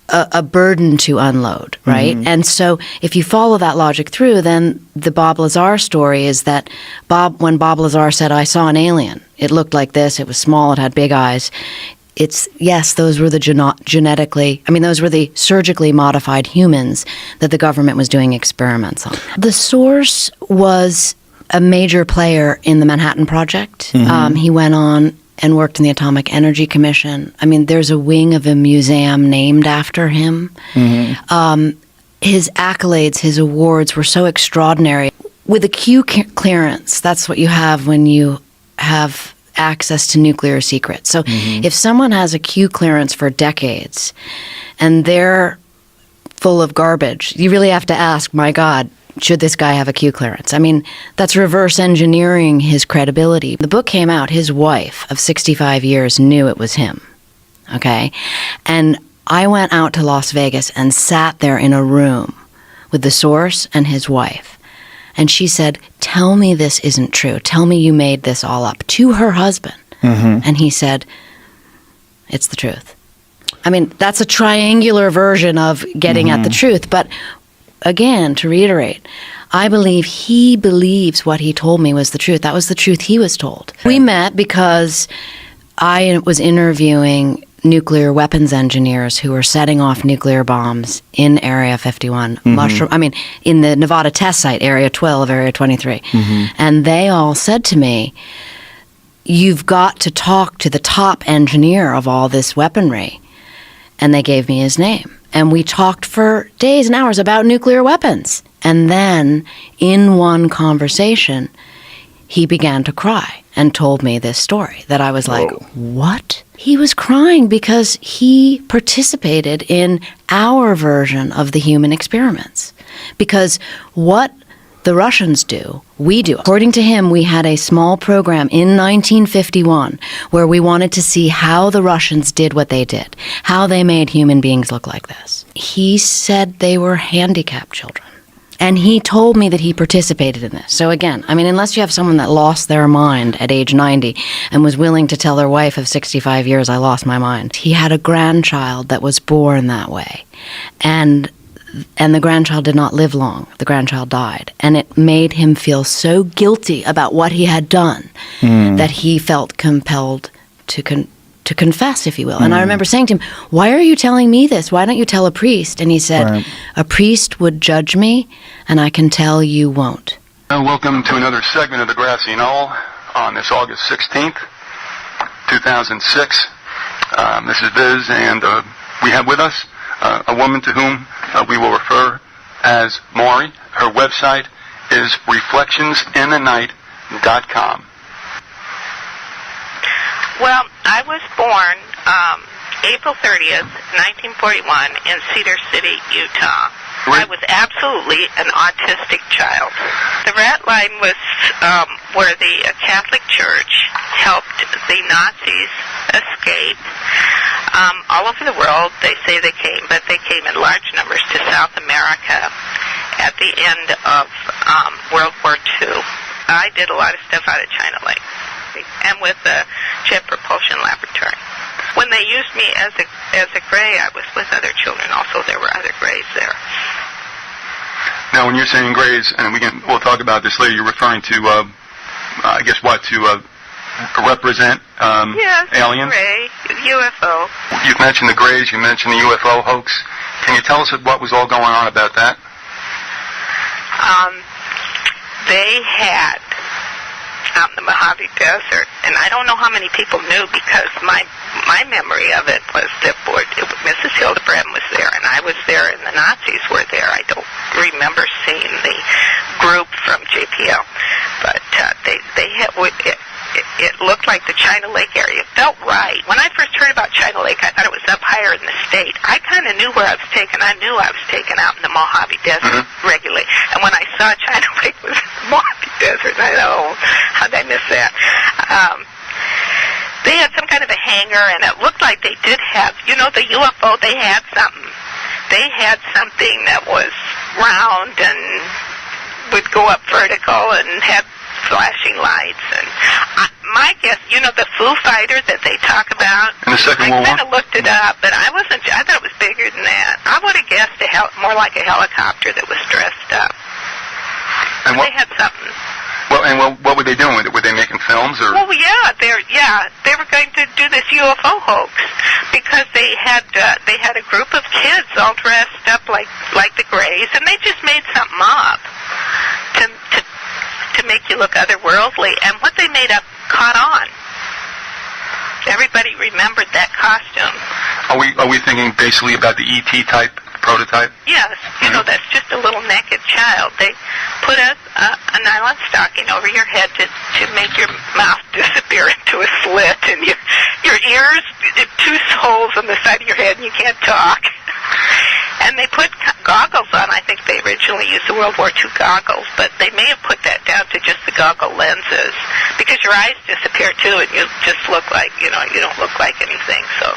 a burden to unload, right? And so if you follow that logic through, then the Bob Lazar story is that when Bob Lazar said, "I saw an alien, it looked like this, it was small, it had big eyes," those were the those were the surgically modified humans that the government was doing experiments on. The source was a major player in the Manhattan Project. He went on and worked in the Atomic Energy Commission. There's a wing of a museum named after him. His accolades, his awards were so extraordinary. With a Q clearance, that's what you have when you have access to nuclear secrets. So if someone has a Q clearance for decades and they're full of garbage, you really have to ask, my God, should this guy have a Q clearance? That's reverse engineering his credibility. The book came out, his wife of 65 years knew it was him, okay? And I went out to Las Vegas and sat there in a room with the source and his wife. And she said, "Tell me this isn't true. Tell me you made this all up," to her husband. And he said, "It's the truth." That's a triangular version of getting at the truth. But again, to reiterate, I believe he believes what he told me was the truth. That was the truth he was told. We met because I was interviewing nuclear weapons engineers who were setting off nuclear bombs in Area 51, in the Nevada test site, Area 12, Area 23. And they all said to me, "You've got to talk to the top engineer of all this weaponry." And they gave me his name. And we talked for days and hours about nuclear weapons. And then, in one conversation, he began to cry and told me this story that I was like, what? He was crying because he participated in our version of the human experiments. Because what the Russians do, we do. According to him, we had a small program in 1951 where we wanted to see how the Russians did what they did, how they made human beings look like this. He said they were handicapped children. And he told me that he participated in this. So again, unless you have someone that lost their mind at age 90 and was willing to tell their wife of 65 years, "I lost my mind." He had a grandchild that was born that way. And the grandchild did not live long. The grandchild died. And it made him feel so guilty about what he had done that he felt compelled to confess, if you will. And I remember saying to him, "Why are you telling me this? Why don't you tell a priest?" And he said, "A priest would judge me, and I can tell you won't." Welcome to another segment of the Grassy Knoll on this August 16th, 2006. This is Viz, and we have with us a woman to whom we will refer as Maury. Her website is reflectionsinthenight.com. Well, I was born April 30th, 1941 in Cedar City, Utah. I was absolutely an autistic child. The red line was where the Catholic Church helped the Nazis escape. All over the world, they say they came, but they came in large numbers to South America at the end of World War II. I did a lot of stuff out of China Lake and with the Jet Propulsion Laboratory. When they used me as a gray, I was with other children. Also, there were other grays there. Now, when you're saying grays, and we'll talk about this later, you're referring to, I guess, what, to represent aliens? Gray, UFO. You've mentioned the grays, you mentioned the UFO hoax. Can you tell us what was all going on about that? They had out in the Mojave Desert, and I don't know how many people knew because my memory of it was that Mrs. Hildebrand was there, and I was there, and the Nazis were there. I don't remember seeing the group from JPL, but looked like the China Lake area. It felt right. When I first heard about China Lake, I thought it was up higher in the state. I kind of knew where I was taken. I knew I was taken out in the Mojave Desert regularly. And when I saw China Lake was in the Mojave Desert, I know, how'd I miss that? They had some kind of a hangar, and it looked like they did have, you know, the UFO, they had something. They had something that was round and would go up vertical and had flashing lights. And my guess, you know, the Foo Fighter that they talk about, in the Second World War? I kind of looked it up, but I thought it was bigger than that. I would have guessed more like a helicopter that was dressed up. And they had something. Well, what were they doing with it? Were they making films, or? Well, they were going to do this UFO hoax because they had a group of kids all dressed up like the Greys, and they just made something up to make you look otherworldly. And what they made up caught on. Everybody remembered that costume. Are we thinking basically about the ET type prototype? Yes, you know, that's just a little naked child. They put a nylon stocking over your head to make your mouth disappear into a slit, and your ears, two holes on the side of your head, and you can't talk. And they put goggles on. I think they originally used the World War II goggles, but they may have put that down to just the goggle lenses, because your eyes disappear too, and you just look like, you know, you don't look like anything. So,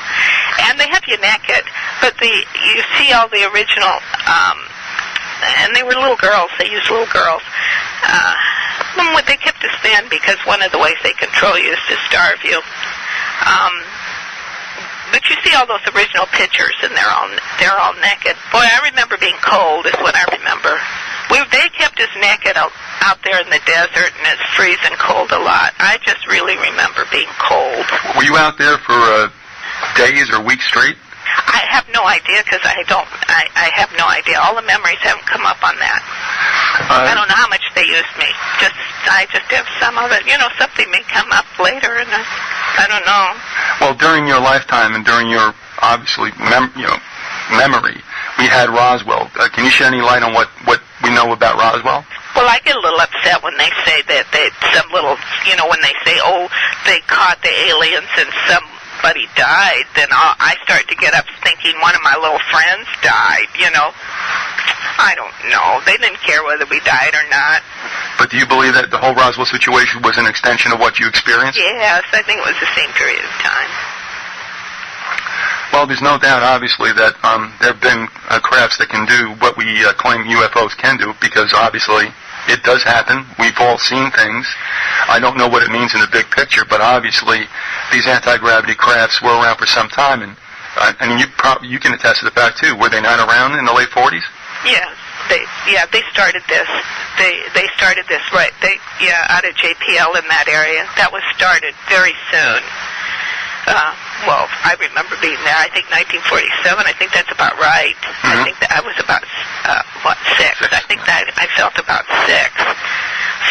and they have you naked, but you see all the original, and they were little girls. They used little girls. They kept us thin because one of the ways they control you is to starve you. But you see all those original pictures, and they're all naked. Boy, I remember being cold is what I remember. They kept us naked out there in the desert, and it's freezing cold a lot. I just really remember being cold. Were you out there for days or weeks straight? I have no idea, because I have no idea. All the memories haven't come up on that. I don't know how much they used me. I just have some of it. You know, something may come up later, and I don't know. Well, during your lifetime and during your, obviously, memory, we had Roswell. Can you shed any light on what we know about Roswell? Well, I get a little upset when they say that some little, you know, when they say, oh, they caught the aliens and somebody died, then I start to get up thinking one of my little friends died, you know. I don't know. They didn't care whether we died or not. But do you believe that the whole Roswell situation was an extension of what you experienced? Yes, I think it was the same period of time. Well, there's no doubt, obviously, that there have been crafts that can do what we claim UFOs can do, because obviously it does happen. We've all seen things. I don't know what it means in the big picture, but obviously these anti-gravity crafts were around for some time, and you can attest to the fact too. Were they not around in the late 40s? Yes, they started this. They started this out of JPL in that area. That was started very soon. Well, I remember being there. I think 1947. I think that's about right. I think that I was about 6. I think that I felt about 6.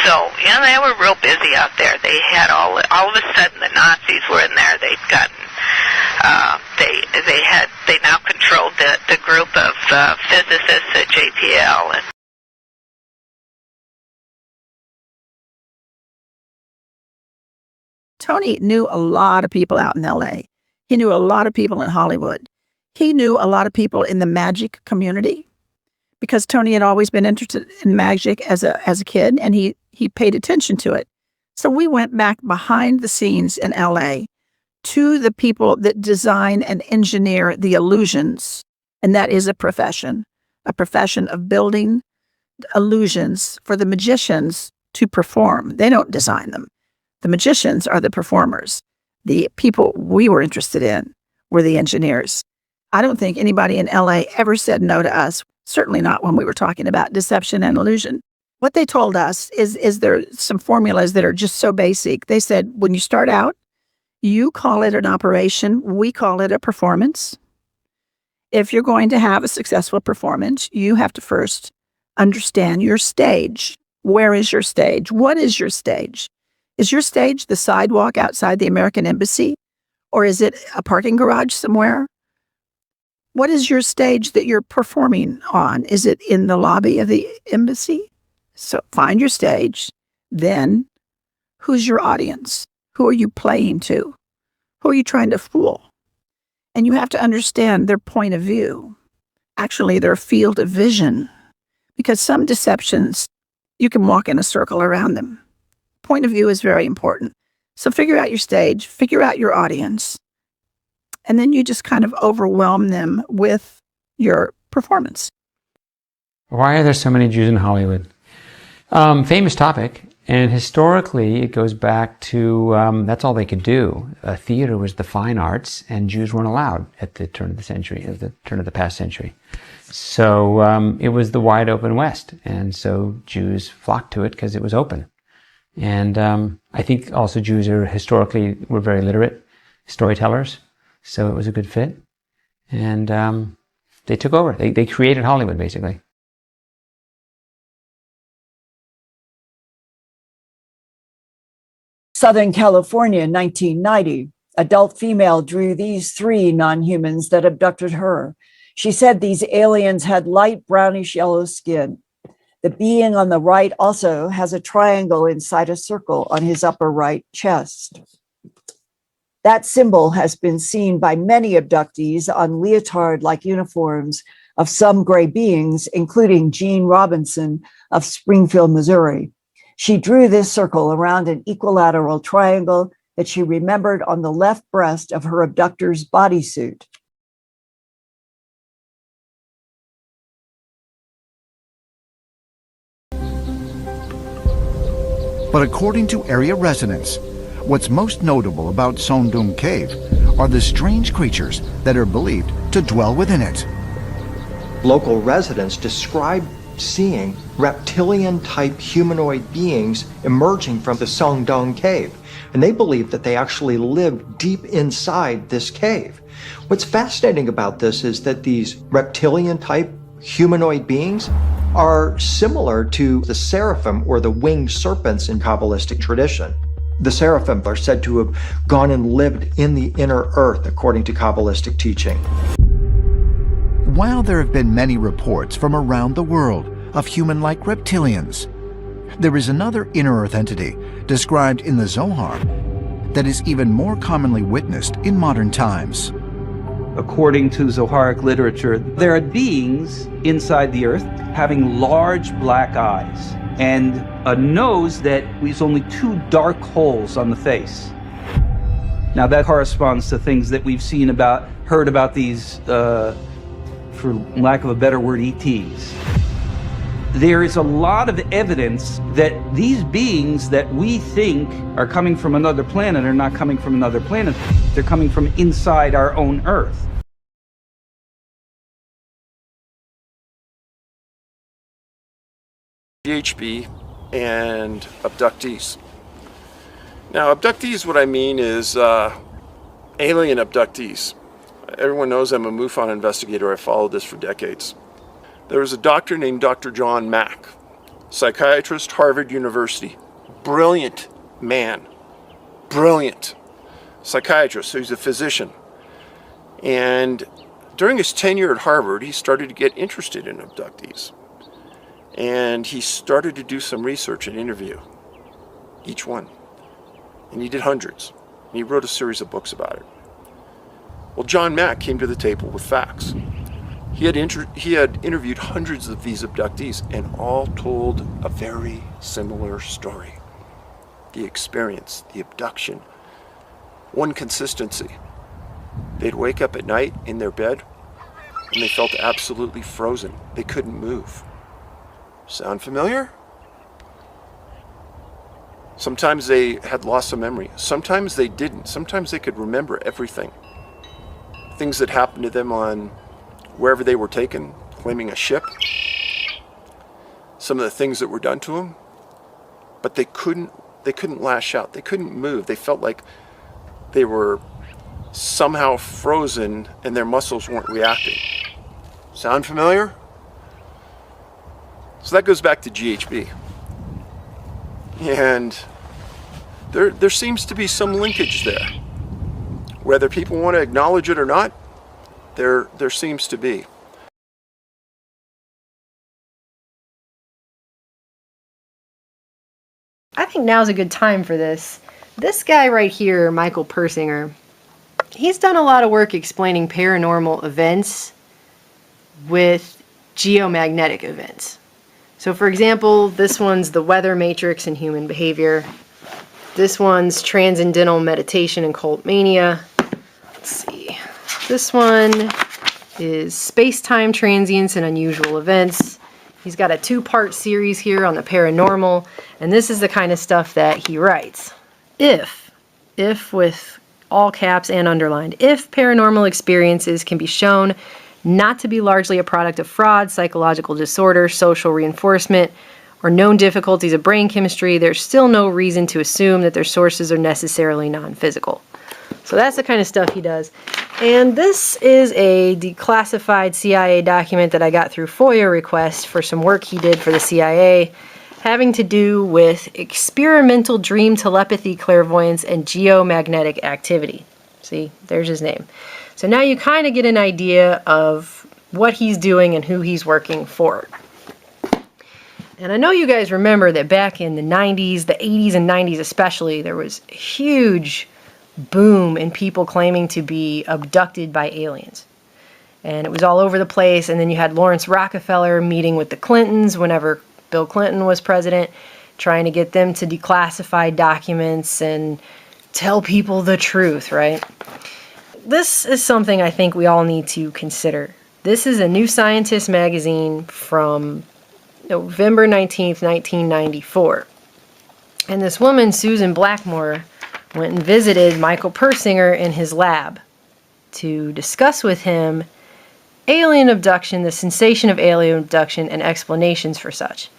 So, you know, they were real busy out there. They had all of a sudden the Nazis were in there. They'd gotten they now controlled the group of physicists at JPL. And Tony knew a lot of people out in L.A. He knew a lot of people in Hollywood. He knew a lot of people in the magic community, because Tony had always been interested in magic as a kid, and he paid attention to it. So we went back behind the scenes in L.A. to the people that design and engineer the illusions, and that is a profession of building illusions for the magicians to perform. They don't design them. The magicians are the performers. The people we were interested in were the engineers. I don't think anybody in LA ever said no to us, certainly not when we were talking about deception and illusion. What they told us is there some formulas that are just so basic. They said, when you start out, you call it an operation, we call it a performance. If you're going to have a successful performance, you have to first understand your stage. Where is your stage? What is your stage? Is your stage the sidewalk outside the American Embassy? Or is it a parking garage somewhere? What is your stage that you're performing on? Is it in the lobby of the embassy? So find your stage. Then, who's your audience? Who are you playing to? Who are you trying to fool? And you have to understand their point of view, actually their field of vision, because some deceptions, you can walk in a circle around them. Point of view is very important. So figure out your stage, figure out your audience, and then you just kind of overwhelm them with your performance. Why are there so many Jews in Hollywood? Famous topic, and historically it goes back to that's all they could do. Theater was the fine arts, and Jews weren't allowed at the turn of the century, at the turn of the past century. So it was the wide open West, and so Jews flocked to it because it was open. And I think also Jews were very literate storytellers, so it was a good fit. And they took over. They created Hollywood, basically. Southern California, 1990. Adult female drew these 3 non-humans that abducted her. She said these aliens had light brownish yellow skin. The being on the right also has a triangle inside a circle on his upper right chest. That symbol has been seen by many abductees on leotard-like uniforms of some gray beings, including Jean Robinson of Springfield, Missouri. She drew this circle around an equilateral triangle that she remembered on the left breast of her abductor's bodysuit. But according to area residents, what's most notable about 𝗏𝗏𝗏𝗏 Cave are the strange creatures that are believed to dwell within it. Local residents describe seeing reptilian-type humanoid beings emerging from the 𝗏𝗏𝗏𝗏 Cave, and they believe that they actually lived deep inside this cave. What's fascinating about this is that these reptilian-type humanoid beings are similar to the seraphim or the winged serpents in Kabbalistic tradition. The seraphim are said to have gone and lived in the inner earth, according to Kabbalistic teaching. While there have been many reports from around the world of human-like reptilians, there is another inner earth entity described in the Zohar that is even more commonly witnessed in modern times. According to Zoharic literature, there are beings inside the earth having large black eyes and a nose that leaves only 2 dark holes on the face. Now that corresponds to things that we've heard about these, for lack of a better word, ETs. There is a lot of evidence that these beings that we think are coming from another planet are not coming from another planet. They're coming from inside our own Earth. GHB and abductees. Now, abductees, what I mean is alien abductees. Everyone knows I'm a MUFON investigator. I followed this for decades. There was a doctor named Dr. John Mack, psychiatrist, Harvard University. Brilliant man. Brilliant psychiatrist. So he's a physician. And during his tenure at Harvard, he started to get interested in abductees. And he started to do some research and interview each one. And he did hundreds. And he wrote a series of books about it. Well, John Mack came to the table with facts. He had interviewed hundreds of these abductees, and all told a very similar story. The experience, the abduction, one consistency. They'd wake up at night in their bed, and they felt absolutely frozen. They couldn't move. Sound familiar? Sometimes they had loss of memory. Sometimes they didn't. Sometimes they could remember everything. Things that happened to them on wherever they were taken, claiming a ship. Some of the things that were done to them. But they couldn't lash out. They couldn't move. They felt like they were somehow frozen and their muscles weren't reacting. Sound familiar? So that goes back to GHB. And there seems to be some linkage there. Whether people want to acknowledge it or not, there seems to be. I think now's a good time for this. This guy right here, Michael Persinger, he's done a lot of work explaining paranormal events with geomagnetic events. So for example, this one's the weather matrix in human behavior. This one's transcendental meditation and cult mania. Let's see. This one is space-time transience and unusual events. He's got a 2-part series here on the paranormal, and this is the kind of stuff that he writes. If with all caps and underlined, if paranormal experiences can be shown not to be largely a product of fraud, psychological disorder, social reinforcement, or known difficulties of brain chemistry, there's still no reason to assume that their sources are necessarily non-physical. So that's the kind of stuff he does. And this is a declassified CIA document that I got through FOIA request for some work he did for the CIA, having to do with experimental dream telepathy, clairvoyance, and geomagnetic activity. See, there's his name. So now you kind of get an idea of what he's doing and who he's working for. And I know you guys remember that back in the 90s, the 80s and 90s especially, there was a huge boom in people claiming to be abducted by aliens. And it was all over the place. And then you had Lawrence Rockefeller meeting with the Clintons whenever Bill Clinton was president, trying to get them to declassify documents and tell people the truth, right? This is something I think we all need to consider. This is a New Scientist magazine from November 19th, 1994. And this woman, Susan Blackmore, went and visited Michael Persinger in his lab to discuss with him alien abduction, the sensation of alien abduction, and explanations for such.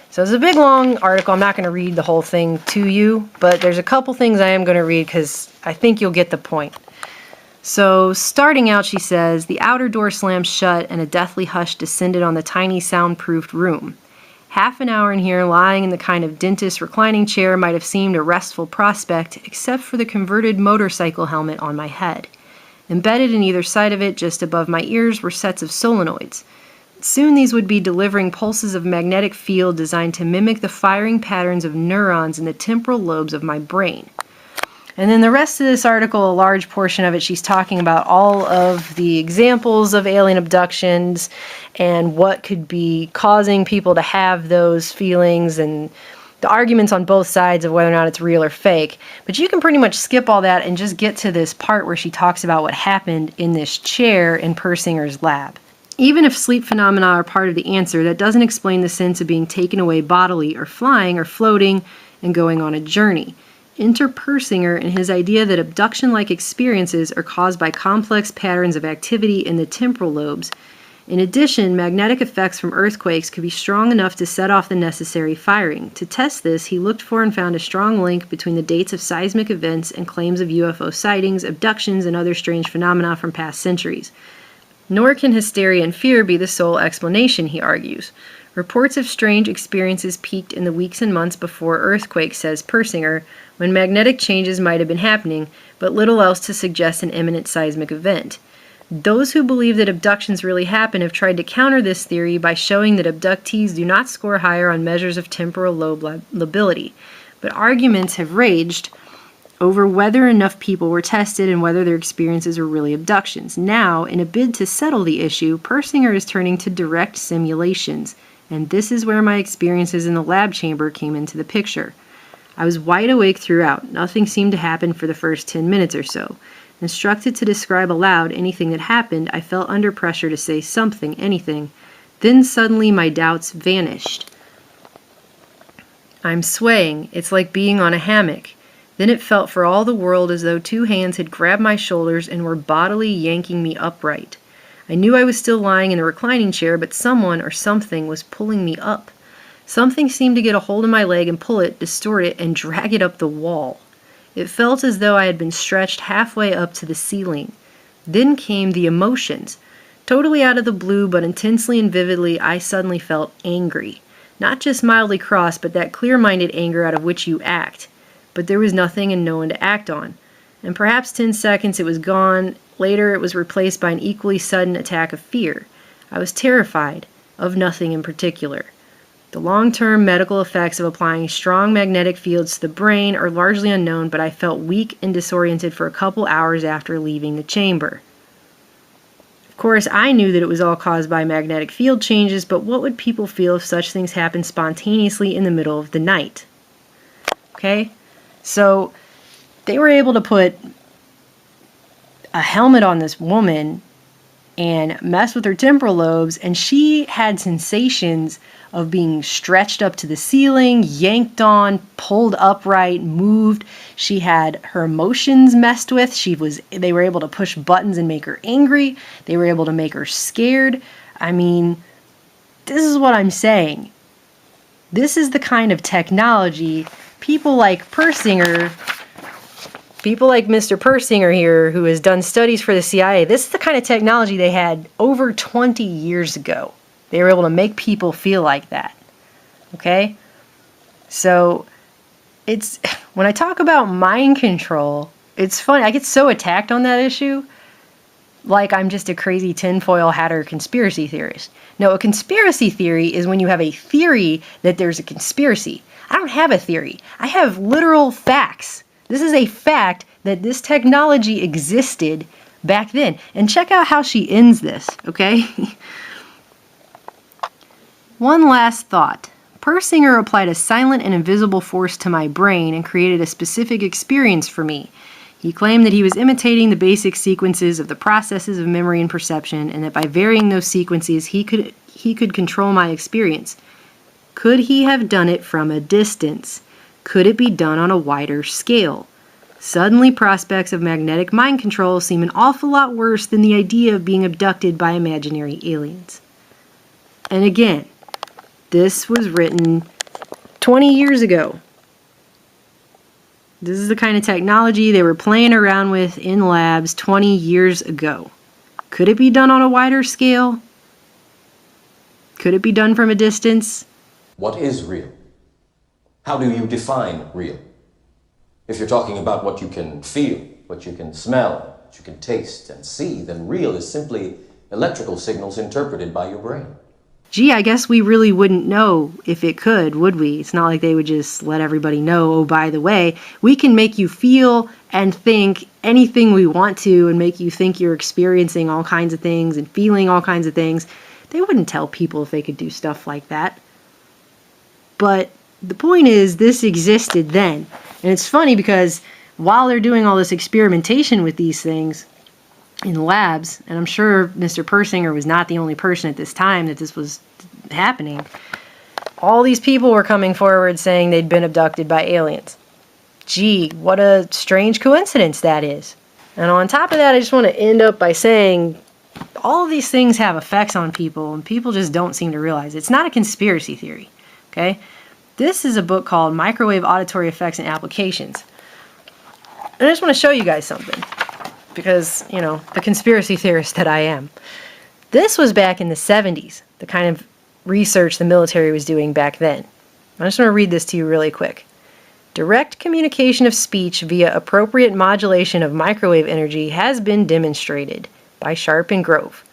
So it's a big, long article. I'm not going to read the whole thing to you, but there's a couple things I am going to read because I think you'll get the point. So starting out, she says, the outer door slammed shut and a deathly hush descended on the tiny soundproofed room. Half an hour in here, lying in the kind of dentist reclining chair, might have seemed a restful prospect, except for the converted motorcycle helmet on my head. Embedded in either side of it, just above my ears, were sets of solenoids. Soon these would be delivering pulses of magnetic field designed to mimic the firing patterns of neurons in the temporal lobes of my brain. And then the rest of this article, a large portion of it, she's talking about all of the examples of alien abductions and what could be causing people to have those feelings and the arguments on both sides of whether or not it's real or fake. But you can pretty much skip all that and just get to this part where she talks about what happened in this chair in Persinger's lab. Even if sleep phenomena are part of the answer, that doesn't explain the sense of being taken away bodily or flying or floating and going on a journey. Enter Persinger and his idea that abduction-like experiences are caused by complex patterns of activity in the temporal lobes. In addition, magnetic effects from earthquakes could be strong enough to set off the necessary firing. To test this, he looked for and found a strong link between the dates of seismic events and claims of UFO sightings, abductions, and other strange phenomena from past centuries. Nor can hysteria and fear be the sole explanation, he argues. Reports of strange experiences peaked in the weeks and months before earthquakes, says Persinger, when magnetic changes might have been happening, but little else to suggest an imminent seismic event. Those who believe that abductions really happen have tried to counter this theory by showing that abductees do not score higher on measures of temporal lobe lability. But arguments have raged over whether enough people were tested and whether their experiences were really abductions. Now, in a bid to settle the issue, Persinger is turning to direct simulations, and this is where my experiences in the lab chamber came into the picture. I was wide awake throughout. Nothing seemed to happen for the first 10 minutes or so. Instructed to describe aloud anything that happened, I felt under pressure to say something, anything. Then suddenly my doubts vanished. I'm swaying. It's like being on a hammock. Then it felt for all the world as though two hands had grabbed my shoulders and were bodily yanking me upright. I knew I was still lying in the reclining chair, but someone or something was pulling me up. Something seemed to get a hold of my leg and pull it, distort it, and drag it up the wall. It felt as though I had been stretched halfway up to the ceiling. Then came the emotions. Totally out of the blue, but intensely and vividly, I suddenly felt angry. Not just mildly cross, but that clear-minded anger out of which you act. But there was nothing and no one to act on. In perhaps 10 seconds it was gone. Later it was replaced by an equally sudden attack of fear. I was terrified, of nothing in particular. The long-term medical effects of applying strong magnetic fields to the brain are largely unknown, but I felt weak and disoriented for a couple hours after leaving the chamber. Of course, I knew that it was all caused by magnetic field changes, but what would people feel if such things happened spontaneously in the middle of the night? Okay? So, they were able to put a helmet on this woman and mess with her temporal lobes, and she had sensations of being stretched up to the ceiling, yanked on, pulled upright, moved. She had her emotions messed with. They were able to push buttons and make her angry. They were able to make her scared. I mean, this is what I'm saying. This is the kind of technology people like Mr. Persinger here, who has done studies for the CIA, this is the kind of technology they had over 20 years ago. They were able to make people feel like that. Okay? So, when I talk about mind control, it's funny. I get so attacked on that issue, like I'm just a crazy tinfoil hatter conspiracy theorist. No, a conspiracy theory is when you have a theory that there's a conspiracy. I don't have a theory. I have literal facts. This is a fact that this technology existed back then. And check out how she ends this, okay? One last thought. Persinger applied a silent and invisible force to my brain and created a specific experience for me. He claimed that he was imitating the basic sequences of the processes of memory and perception, and that by varying those sequences, he could control my experience. Could he have done it from a distance? Could it be done on a wider scale? Suddenly, prospects of magnetic mind control seem an awful lot worse than the idea of being abducted by imaginary aliens. And again, this was written 20 years ago. This is the kind of technology they were playing around with in labs 20 years ago. Could it be done on a wider scale? Could it be done from a distance? What is real? How do you define real? If you're talking about what you can feel, what you can smell, what you can taste and see, then real is simply electrical signals interpreted by your brain. Gee, I guess we really wouldn't know if it could, would we? It's not like they would just let everybody know, oh, by the way, we can make you feel and think anything we want to and make you think you're experiencing all kinds of things and feeling all kinds of things. They wouldn't tell people if they could do stuff like that. But the point is, this existed then. And it's funny because while they're doing all this experimentation with these things in labs, and I'm sure Mr. Persinger was not the only person at this time that this was happening, all these people were coming forward saying they'd been abducted by aliens. Gee, what a strange coincidence that is. And on top of that, I just want to end up by saying all of these things have effects on people, and people just don't seem to realize it. It's not a conspiracy theory, okay? This is a book called Microwave Auditory Effects and Applications. And I just want to show you guys something, because, you know, the conspiracy theorist that I am. This was back in the 70s, the kind of research the military was doing back then. I just want to read this to you really quick. Direct communication of speech via appropriate modulation of microwave energy has been demonstrated by Sharp and Grove.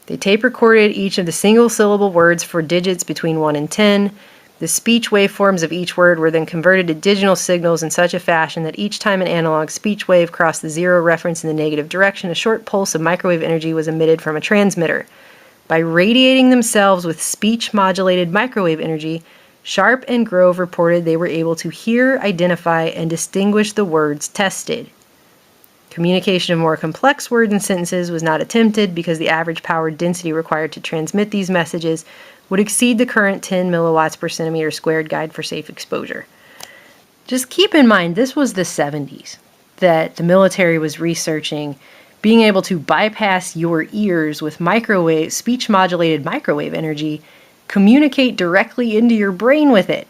They tape recorded each of the single-syllable words for digits between 1 and 10. The speech waveforms of each word were then converted to digital signals in such a fashion that each time an analog speech wave crossed the zero reference in the negative direction, a short pulse of microwave energy was emitted from a transmitter. By radiating themselves with speech-modulated microwave energy, Sharp and Grove reported they were able to hear, identify, and distinguish the words tested. Communication of more complex words and sentences was not attempted because the average power density required to transmit these messages would exceed the current 10 milliwatts per centimeter squared guide for safe exposure. Just keep in mind, this was the 70s that the military was researching being able to bypass your ears with microwave, speech-modulated microwave energy, communicate directly into your brain with it.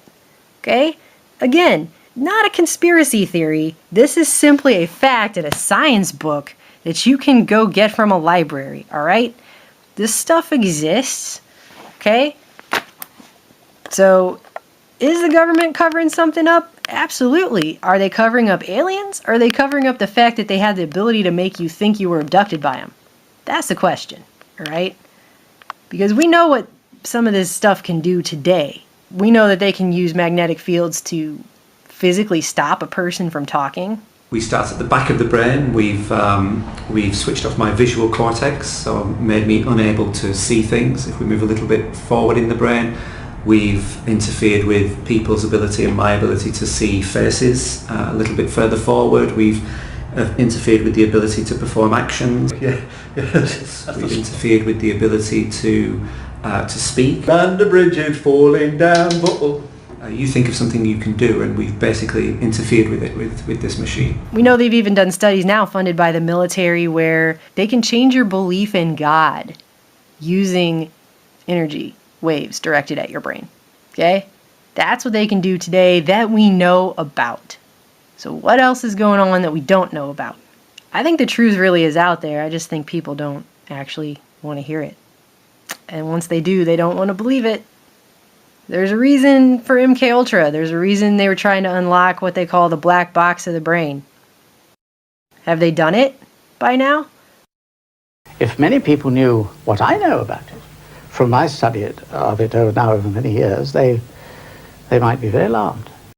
Okay? Again, not a conspiracy theory. This is simply a fact in a science book that you can go get from a library, all right? This stuff exists. Okay? So, is the government covering something up? Absolutely. Are they covering up aliens? Or are they covering up the fact that they had the ability to make you think you were abducted by them? That's the question, all right? Because we know what some of this stuff can do today. We know that they can use magnetic fields to physically stop a person from talking. We start at the back of the brain. We've switched off my visual cortex, so made me unable to see things. If we move a little bit forward in the brain, we've interfered with people's ability and my ability to see faces. A little bit further forward, we've interfered with the ability to perform actions. We've interfered with the ability to speak. And the bridge is falling down, but you think of something you can do, and we've basically interfered with it with this machine. We know they've even done studies now funded by the military where they can change your belief in God using energy waves directed at your brain. Okay? That's what they can do today that we know about. So what else is going on that we don't know about? I think the truth really is out there. I just think people don't actually want to hear it. And once they do, they don't want to believe it. There's a reason for MKUltra. There's a reason they were trying to unlock what they call the black box of the brain. Have they done it by now? If many people knew what I know about it, from my study of it over many years, they might be very alarmed.